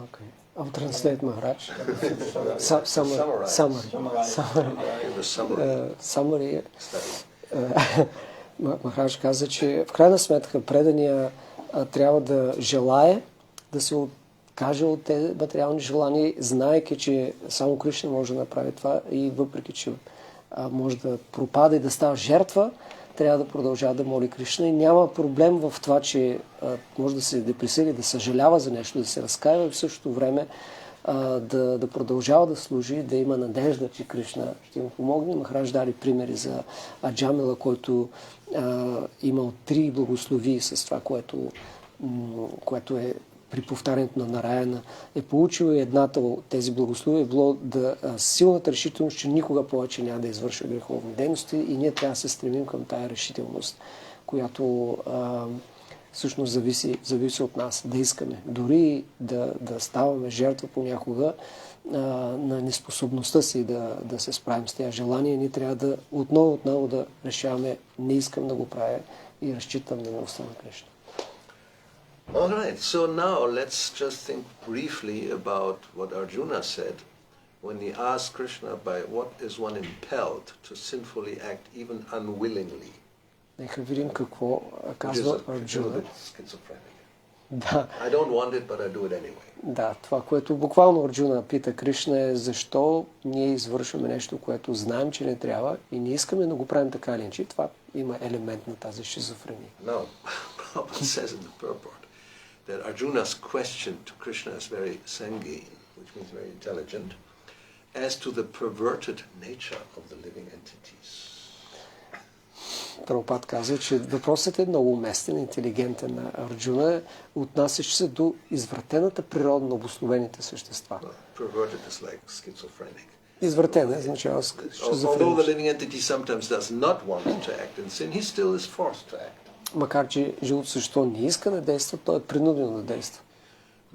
Okay. I'll translate, Maharaj. Summary. Махарадж каза, че в крайна сметка предания трябва да желае да се откаже от тези материални желания, знаейки, че само Кришна може да направи това и въпреки, че може да пропада и да става жертва, трябва да продължава да моли Кришна и няма проблем в това, че може да се депресира, да съжалява за нещо, да се разкаива и в същото време да продължава да служи, да има надежда, че Кришна ще му помогне. Махарадж даде примери за Аджамила, който имал 3 благослови с това, което е при повтарянето на Нараяна е получил и едната от тези благослови е било силната решителност, че никога повече няма да извършва греховни дейности и ние трябва да се стремим към тая решителност, която всъщност зависи от нас, да искаме. Дори да ставаме жертва понякога на неспособността си да се справим с тези желания, ние трябва да отново да решаваме, не искам да го правя и разчитам на милостта на Кришна. All right, so now let's just think briefly about what Arjuna said when he asked Krishna by what is one impelled to sinfully act even unwillingly. Нека видим какво казва Арджуна. Да. I don't want it, but I do it anyway. Да, това, което буквално Арджуна пита Кришна е защо ние извършваме нещо, което знаем, че не трябва и не искаме да го правим така или иначе. Това има елемент на тази шизофрения. Now, Prabhupada says in the purport that Arjuna's question to Krishna is very sanguine, which means very intelligent, as to the perverted nature of the living entities. Прабхупад казва, че въпросът е много уместен, интелигентен на Арджуна, отнасящ се до извратената природа на обусловените същества. Perverted is like schizophrenic. Извратена означава шизофрения. Although the living entity sometimes does not want to act in sin, he still is forced to act. Макар че живото същество не иска да действа, то е принудено да действа.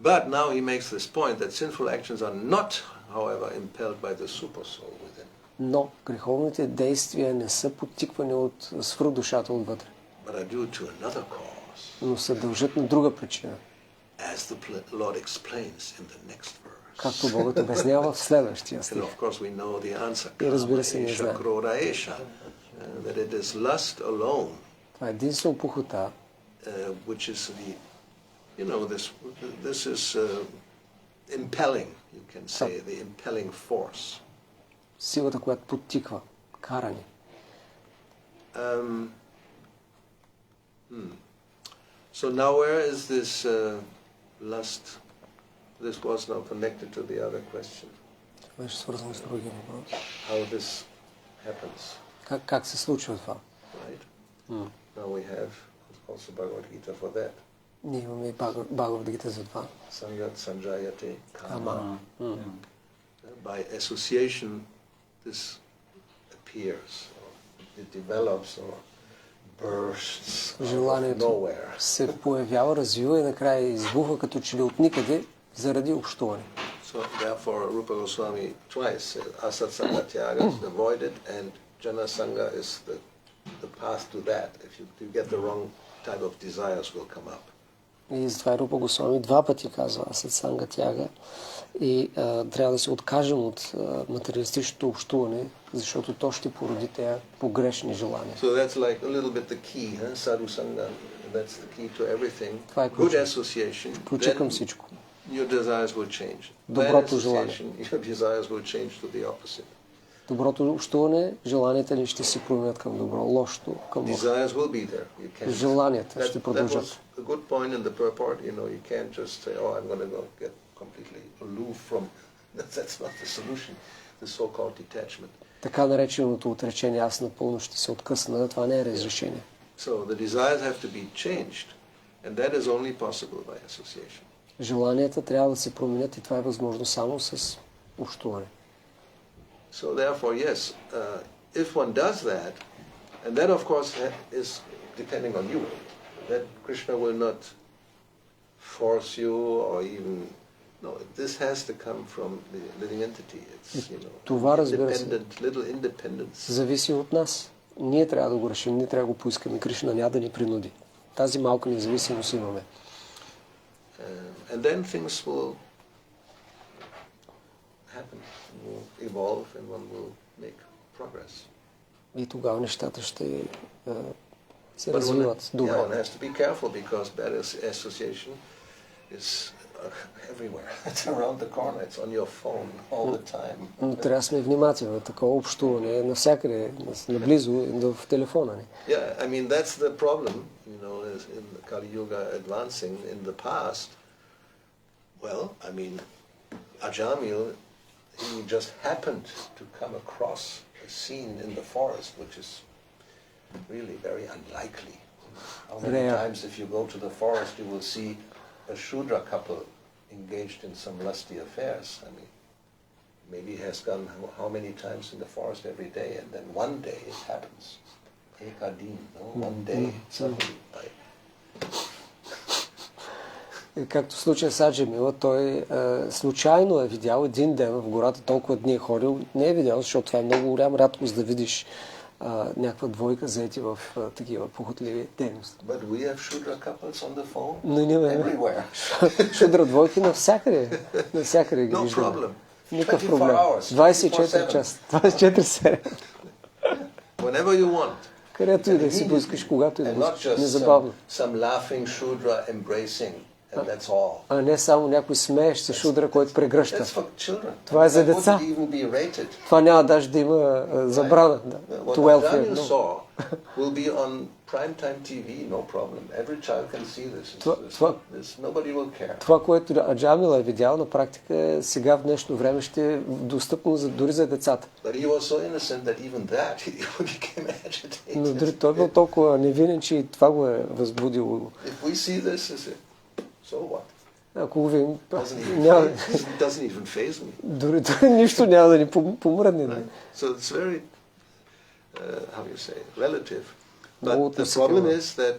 But now he makes this point that sinful actions are not, however, impelled by the supersoul within. Но греховните действия не са подтиквани от свръхдушата отвътре. But are due to another cause. Но се дължат на друга причина. As the Lord explains in the next verse. Както Богът обяснява в следващия стих. And of course we know the answer. И разбира се, ние знаем. That it is lust alone. Това е единствено похота. Which is the, you know, this is impelling, you can say, the impelling force. Силата, която подтиква, карани. So now where is this lust? This was now connected to the other question. Беше свързано с другия въпрос. How this happens. Как се случва това? Right. Now we have also Bhagavad Gita for that. Ние имаме и Bhagavad Gita за това. Sangat sanjayate kama. By association this appears, or it develops, or bursts out of nowhere. Се появява, развива и накрая избухва като че ли от никъде заради общуване. So therefore Rupa Goswami twice said asat sanga tyaga is avoided and jana sanga is the path to that. If you get the wrong type of desires will come up. И затова Рупа Госвами 2 пъти казва асат санга тяга и трябва да се откажем от материалистичното общуване, защото то ще породи тези погрешни желания. So that's like a little bit the key, huh? Sadhu sanga, that's the key to everything. Това е good association. Ключа към всичко. Your desires will change. Доброто желание. Your desires will change to the opposite. доброто общуване, желанията ни ще се променят към добро, лошото към лошо. Desires will be there. You can't. Желанията ще That продължат. was a good point in the purport. You can't just say, "Oh, I'm going to go get completely aloof from." That's not the solution. The so-called detachment. Така нареченото отречение, аз напълно ще се откъсна, това не е разрешение. So the desires have to be changed, and that is only possible by association. Желанията трябва да се променят и това е възможно само с общуване. So therefore, yes, if one does that, and that of course is depending on you, that Krishna will not force you or even, no, this has to come from the living entity. It's, Това, разбира се, little independence. зависи от нас. Ние трябва да го решим, ние трябва да го поискаме. Кришна няма да ни принуди. Тази малка независимост имаме. And then things will happen, will evolve, and one will make progress. И тогава нещата ще се развиват добре. Yeah, one has to be careful because bad association is everywhere. It's around the corner. It's on your phone all the time. Но трябва да сме внимателни. Такова общуване е навсякъде, наблизо в телефона ни. Yeah, I mean that's the problem, is in the Kali Yuga advancing in the past. Well, I mean, Ajamil, he just happened to come across a scene in the forest, which is really very unlikely. How many times if you go to the forest you will see a Shudra couple engaged in some lusty affairs? I mean, maybe he has gone how many times in the forest every day, and then one day it happens. Ekadin, no? One day, suddenly, Както в случая с Аджамила, той случайно е видял един ден в гората, толкова дни е ходил, не е видял, защото това е много голям рядкост да видиш някаква двойка заети в такива похотливи дейности. Но имаме шудра двойки навсякъде. Навсякъде ги виждаме. Никакъв проблем. 24 часа. 24/7. Където и да си поискаш, когато и да поискаш. Незабавно. А не само някой смеещ се шудра, който прегръща. Това е за деца. Това няма даже да има забрана. Това, което Аджамила е видял, на практика сега в днешно време ще е достъпно дори за децата. Но дори той бил толкова невинен, че и това го е възбудило. Ако го видим, дори нищо няма да ни помръдне. So it's very, how you say, relative. But the problem is that,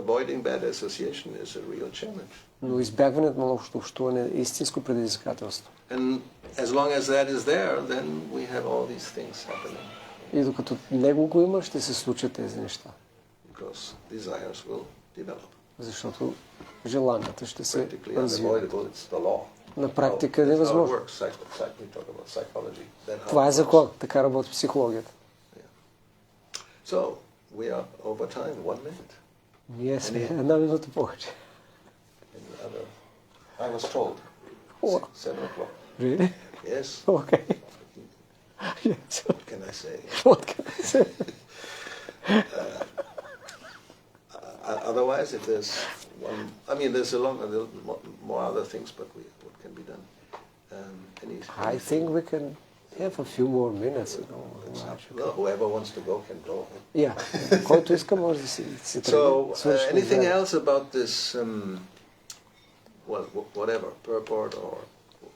avoiding bad association is a real challenge. Но избягването на лошото общуване е истинско предизвикателство. And as long as that is there, then we have all these things happening. И докато него го има, ще се случат тези неща. Because desires will develop. Защото желанията ще се развиват. На практика е невъзможно. Това е закон. Така работи психологията. So, we are over time, 1 minute. Ние сме 1 минута повече. I was told. 7 o'clock. Really? Yes. Okay. Yes. What can I say? What can I say? Otherwise, if there's there's a lot more other things, but what can be done? I think we can have a few more minutes. Whoever wants to go can go. Yeah. Който иска може да си тръгне. So, anything else about this, whatever, purport or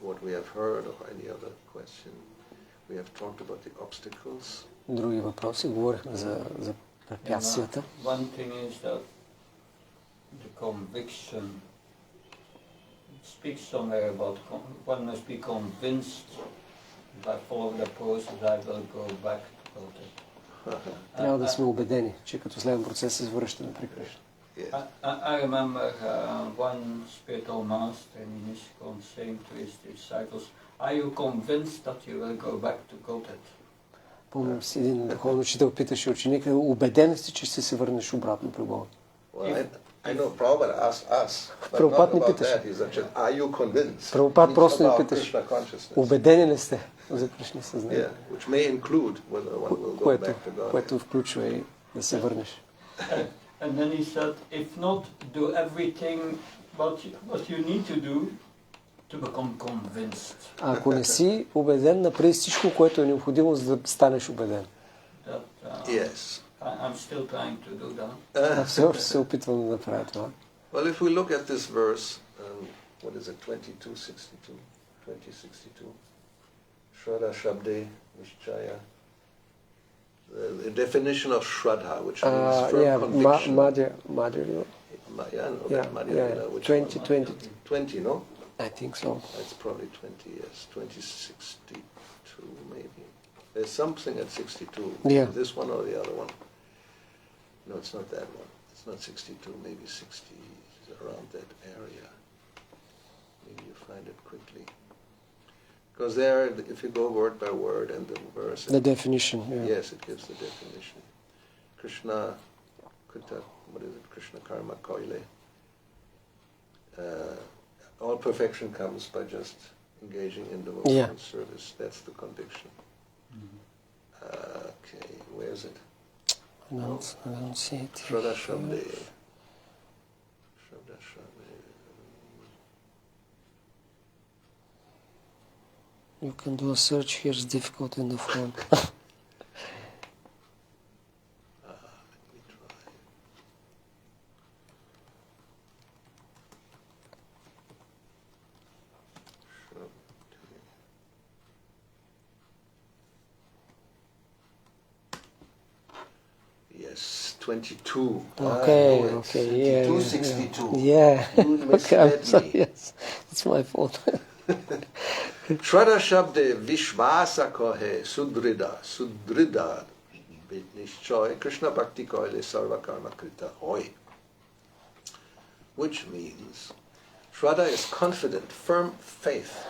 what we have heard or any other question? We have talked about the obstacles. Други въпроси. Говорихме за препятствията. One thing is that the conviction speaks somewhere about one must be convinced if I follow the process I will go back to it. Трябва да сме убедени, че като следвам процес се връщаме при Кришна. I remember one spiritual master in Nishikon saying to his disciples, "Are you convinced that you will go back to Godhead?" Помням си един духовен учител питаше ученика, убеден си, че ще се върнеш обратно при Бога. I know Prabhupada asked us, but not about that. He said, "Are you convinced?" Прабхупад просто ни питаше, убедени ли сте? за Кришна съзнание. Yeah, which may include whether one will go back to God. Което включва и да се върнеш. And then he said, if not, do everything what you need to do to become convinced. Ако не си убеден, направи всичко, което е необходимо, за да станеш убеден. Yes. I'm still trying to do that. Аз все още се опитвам да направя това. Well, if we look at this verse, what is it, 2062? Shraddha Shabde Nishchaya. The definition of Shraddha, which means firm conviction. Madhya. Which 2020. 20, no? I think so. It's probably 20, yes. 2062, maybe. There's something at 62. Yeah. This one or the other one. No, it's not that one. It's not 62, maybe 60, around that area. Maybe you find it quickly. Because there, if you go word by word and the verse... The definition, yeah. Yes, it gives the definition. Krishna, what is it? Krishna karma koile. All perfection comes by just engaging in devotional service. That's the conviction. Okay, where is it? I don't see it. Shraddha Shabde. You can do a search here, it's difficult in the phone. Yes, 22. Okay, yeah. 2262. Yeah. You Okay, I'm misled sorry, me. yes. It's my fault. Shraddha Shabde Vishvasa kohe Sudrida Nishchoy Krishna Bhakti koile Sarva Karma Krita hoy. Which means Shraddha is confident, firm faith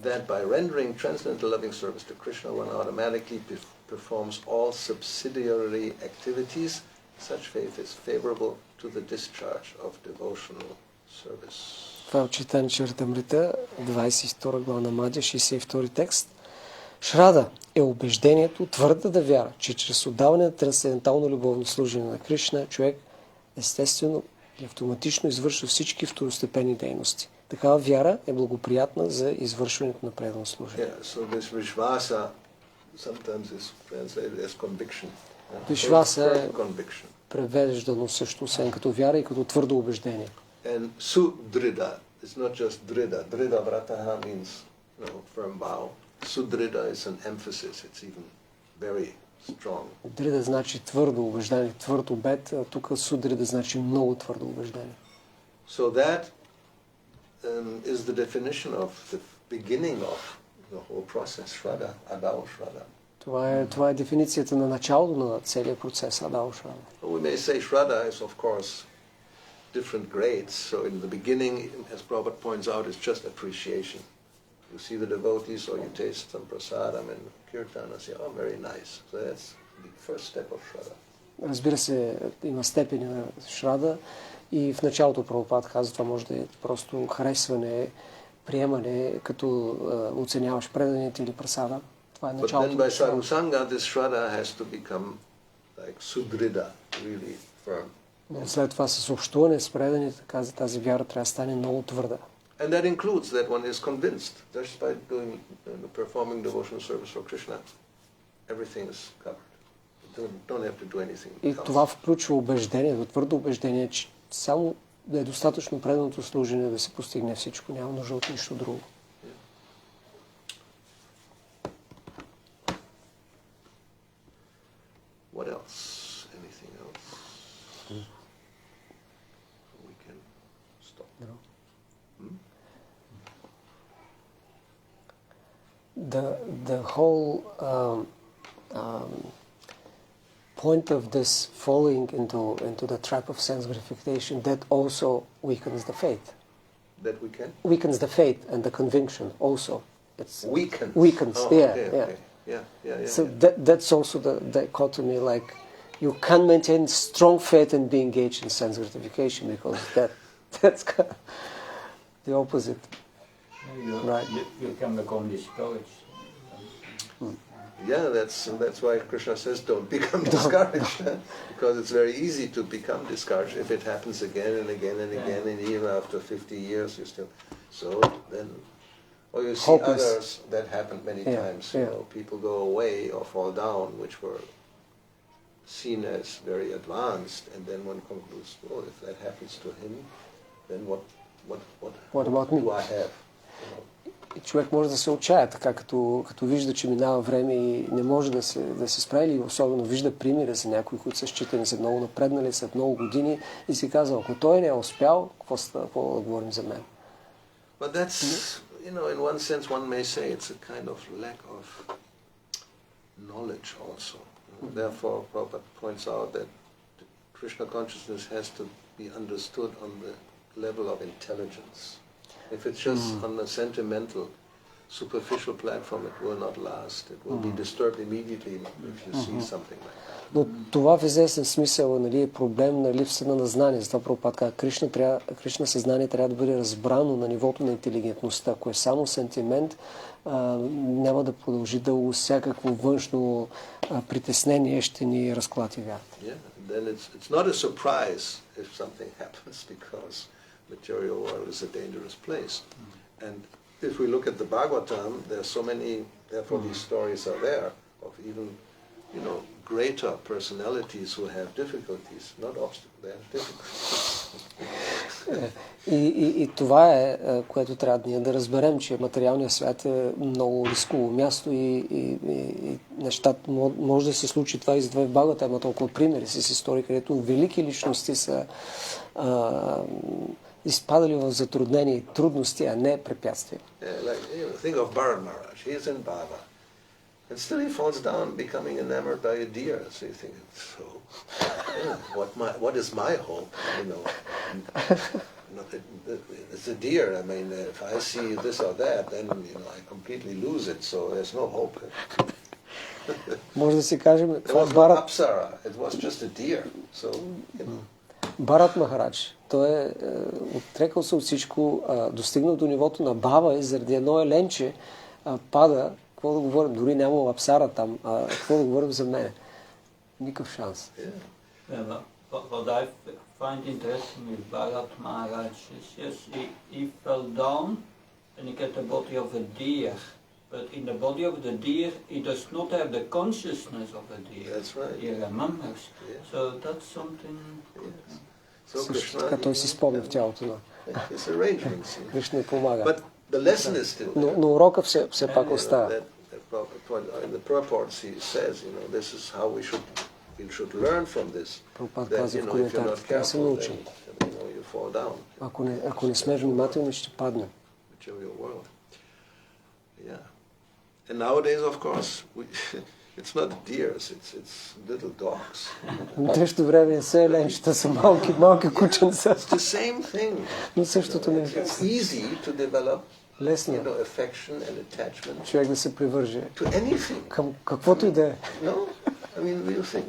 that by rendering transcendental loving service to Krishna one automatically performs all subsidiary activities. Such faith is favorable to the discharge of devotional service. Това е от Чайтанья Чаритамрита, 22 глава на Мадя, 62 текст. Шрада е убеждението, твърдата вяра, че чрез отдаване на трансцендентално любовно служение на Кришна, човек естествено и автоматично извършва всички второстепенни дейности. Такава вяра е благоприятна за извършването на преданно служение. Yeah, so this Vishvasa sometimes is translated as conviction. Вишваса е Conviction. превеждано също, освен като вяра и като твърдо убеждение. And Sudrida, it's not just Drida. Drida Vrataha means firm vow. Sudrida is an emphasis, it's even very strong. Дрида значи твърдо убеждение, твърд обет, а тук Судрида значи много твърдо убеждение. So that is the definition of the beginning of the whole process, Shraddha, Adao Shraddha. Това е дефиницията на началото на целия процес, Адao Shraddha. We may say Shraddha is of course different grades. So in the beginning, as Prabhupada points out, it's just appreciation. You see the devotees or you taste some prasadam and kirtan and say, oh, very nice. So that's the first step of Shraddha. Разбира се, има степени на Шрада и в началото Прабхупад казва, това може да е просто харесване, приемане, като оценяваш преданите или прасада. Това е началото. But then by sadhusanga, this Shraddha has to become like Sudrida, really firm. Но след това с общуване с преданите, тази вяра трябва да стане много твърда. And that includes that one is convinced just by performing devotional service for Krishna. Everything is covered. You don't have to do anything else. И това включва убеждение, твърдо убеждение, че само да е достатъчно преданото служение да се постигне всичко. Няма нужда от нищо друго. What else? Anything else? We can stop. No. Hmm? The whole point of this falling into the trap of sense gratification, that also weakens the faith. That we can? Weakens the faith and the conviction also. It's Weakens. Oh, yeah, okay, yeah. Okay. Yeah. So that's also the dichotomy, like you can't maintain strong faith and be engaged in sense gratification because that's kind of the opposite. You Right. You can become discouraged. Yeah, that's why Krishna says don't become discouraged, because it's very easy to become discouraged if it happens again and again and again, and even after 50 years you still. So then, or you see Hopeless. others that happened many times. You know, people go away or fall down, which were seen as very advanced, and then one concludes, oh, if that happens to him, then what about me? do I have? You know? И човек може да се отчая, така като вижда, че минава време и не може да се справи, или особено вижда примери за някои, които са считани за много напреднали след много години и си казва, ако той не е успял, какво да говорим за мен? But that's, you know, in one sense one may say it's a kind of lack of knowledge also. Therefore, Prabhupada points out that Krishna consciousness has to be understood on the level of intelligence. If it's just on a sentimental, superficial platform, it will not last. It will be disturbed immediately if you see something like that. Но това в известен смисъл, нали, е проблем на липса на знание. Затова Прабхупад казва, Кришна съзнание трябва да бъде разбрано на нивото на интелигентността. Ако е само сентимент, няма да продължи дълго, всякакво външно притеснение ще ни разклати вярата. Yeah, then it's not a surprise if something happens, because material world is a dangerous place. And if we look at the Bhagavatam, there are so many, therefore these stories are there, of even, you know, greater personalities who have difficulties, not obstacles, they have difficulties. И това е, което трябва ние да разберем, че материалният свят е много рисково място и нещата, може да се случи това и затова в Бхагавата има толкова примери с истории, където велики личности са изпадали в затруднения и трудности, а не препятствия. Think of Bharat Maharaj, he is in Bhava, and still he falls down becoming enamored by a deer. So you think, so, what is my hope? You know, it's a deer. I mean, if I see this or that, then you know I completely lose it. So there's no hope. Може да си кажем, It was not Apsara. It was just a deer. So you know. Бхарат Махарадж, той е отрекал се от всичко, достигнал до нивото на бава и заради едно еленче пада. Какво да говорим? Дори няма апсара там. Какво да говорим за мене? Никакъв шанс. What I find interesting with Bharat Maharaj is, yes, he fell down and he got the body of a deer. But in the body of the deer, he does not have the consciousness of a deer. That's right. He remembers. Yeah. So that's something... Yes. So също така той си спомня в тялото на Кришна и помага. But the lesson is still there. Но урока все пак остава. In the purports he says, you know, this is how we should learn from this. That, you know, if you're not careful, then, you know, you fall down. Ако не сме внимателни, ще паднем. Material world. Yeah. And nowadays, of course, it's not deers, it's little dogs. В днешно време не са еленчета, са малки кученца. It's the same thing. Но същото не е. It's easy to develop, лесно, you know, affection and attachment човек да се привърже to anything. Към каквото и да е. No, I mean, we'll think,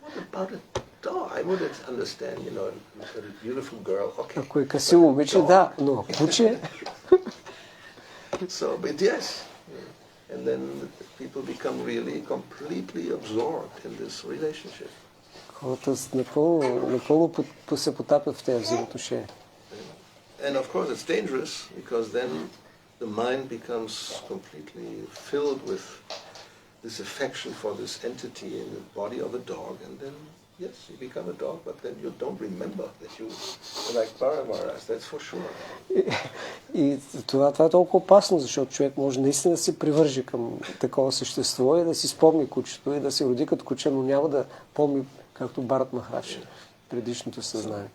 what about a dog? I would understand, you know, a beautiful girl. Okay. Ако е красиво момиче, да, но куче. So, but yes. And then people become really completely absorbed in this relationship. Хората напълно се потапят в тези взаимоотношения. And of course it's dangerous because then the mind becomes completely filled with this affection for this entity in the body of a dog, and then yes, you become a dog, but then you don't remember that you like Bharat, that's for sure. И това е толкова опасно, защото човек може наистина да се привърже към такова същество и да си спомни кучето и да се роди като куче, но няма да помни както Бхарат Махарадж предишното съзнание.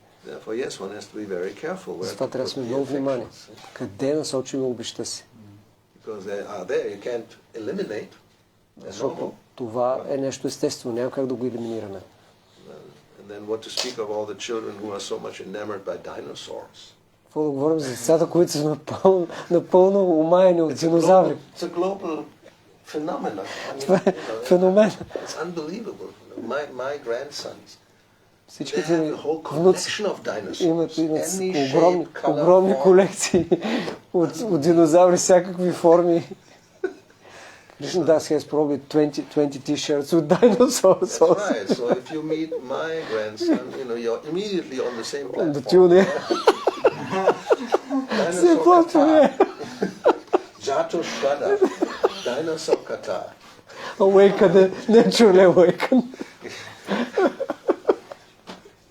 Затова трябва да сме много внимани. Къде насочим обичта си? Защото това е нещо естествено, няма как да го елиминираме. Какво да говорим за децата, които са напълно умаяни от динозаври? Това е феномен. Всичките ми внуци имат огромни колекции от динозаври, всякакви форми. Krishna Das has probably 20 t-shirts with dinosaurs. That's right. So if you meet my grandson, you're immediately on the same platform. On the tune, yeah. Same platform, yeah. Jato Shada, Dinosaur Kata. Awaken, naturally awaken.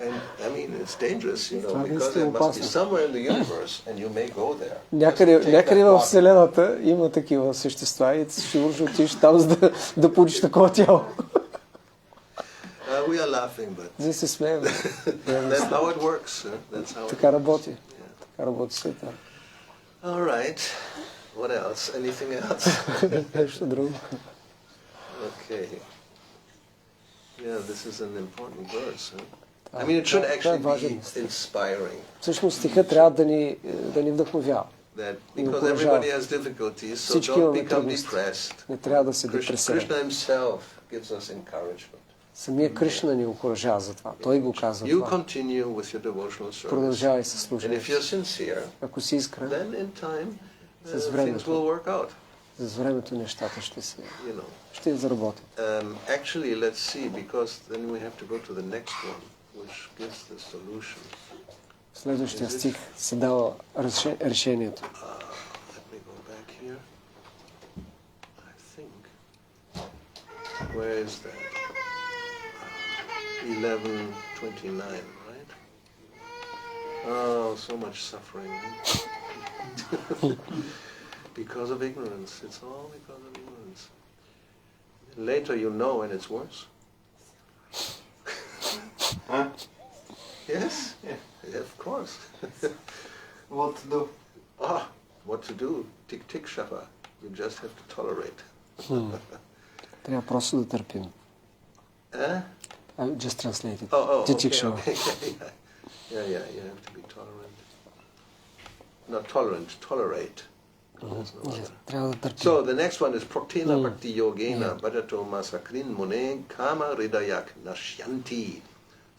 And I mean, it's dangerous, because there must be somewhere in the universe, and you may go there. Някъде в Вселената има такива същества и сигурно ще отидеш там, за да получиш такова тяло. We are laughing, but Ние се смеем. that's how it works. That's how Така работи. Така работи света. All right. What else? Anything else? Нещо друго. Okay. Yeah, this is an important verse. I mean, it should actually be inspiring. Всъщност стихът трябва да ни вдъхновява. That because everybody has difficulties, so don't become depressed. Не трябва да се депресираме. Krishna himself gives us encouragement. Самия Кришна ни окуражава за това. Той го казва You това. continue with your devotional service. Продължавай със And служението. if you're sincere, Ако си искрен, then in time с things времето, will work out. с времето нещата ще You know. заработят. Actually, let's see, because then we have to go to the next one, which gives the solution. В следващия стих се дава решението. Let me go back here. I think. Where is that? 11:29, right? Oh, so much suffering. Because of ignorance. It's all because of ignorance. Later you know and it's worse. Huh? Yes? Yeah, of course. What to do? What to do? Tick tick shafa. You just have to tolerate. Трябва просто да търпим. I just translated. Okay. Yeah, you have to be tolerant. Not tolerant, tolerate. Трябва да търпим. So the next one is Praktena Bhakti Yogena Bhadato Masakrin Mune Kama Ridayak Nashyanti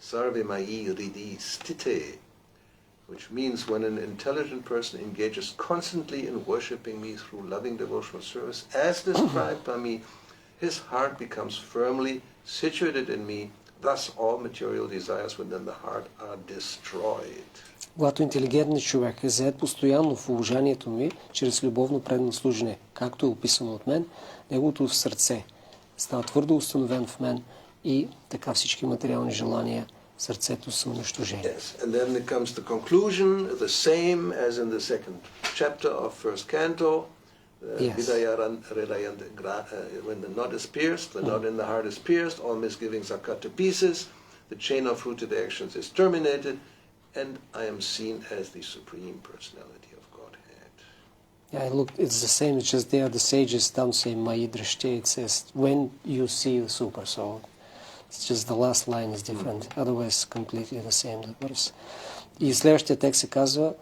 Sarve Mai Ridi Stite, which means when an intelligent person engages constantly in worshipping me through loving devotional service, as described by me, his heart becomes firmly situated in me. Thus all material desires within the heart are destroyed. Когато интелигентният човек е заед постоянно в положението ми, чрез любовно предано служене, както е описано от мен, неговото сърце става твърдо установен в мен и така всички материални желания в сърцето са унищожени. Yes, and then it comes the conclusion, the same as in the second chapter of first canto. When the knot is pierced, the knot in the heart is pierced, all misgivings are cut to pieces, the chain of rooted actions is terminated, and I am seen as the Supreme Personality of Godhead. Yeah, look, it's the same, it's just there the sages don't say Mai Drishti, it says when you see the super soul. It's just the last line is different, otherwise completely the same, the verse. И следващия текст се казва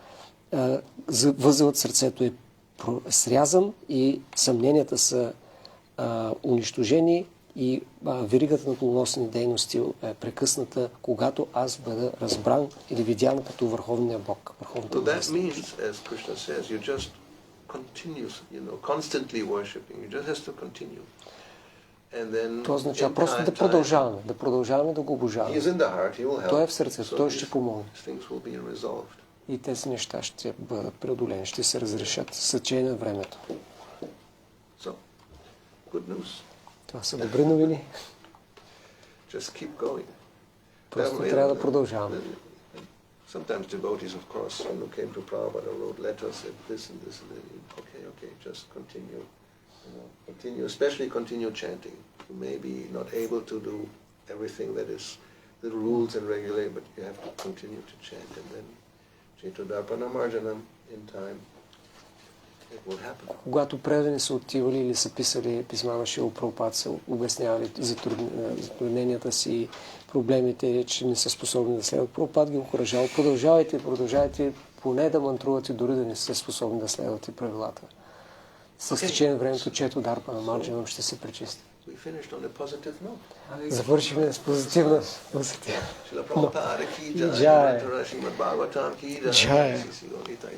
възелът сърцето е срязан и съмненията са унищожени и веригата на плодоносни дейности е прекъсната, когато аз бъда разбран или видян като върховния Бог. So that means, as Krishna says, you just continue, constantly worshipping. You just have to continue. And then това означава просто да продължаваме да го обожаваме. Той е в сърцето, той ще помогне. И тези неща ще бъдат преодолени, ще се разрешат с течение на времето. Това са добри новини. Просто трябва да продължаваме. Sometimes devotees, of course, came to Prabhupada, wrote letters, said this and this, and then, okay, just continue. Continue, especially continue chanting. You may be not able to do everything that is the rules and regulate, but you have to continue to chant, and then Cetodarpana Marjanam in time it will happen. Когато предани са отивали или са писали писма на Шрила Прабхупад, са обяснявали затрудненията си, проблемите, че не са способни да следват. Прабхупад ги окуражава. Продължавайте, поне да мантрувате, дори да не са способни да следвате правилата. С течение на времето Cetodarpana Marjanam ще се пречисти. Завършихме с позитивна нота. Джай.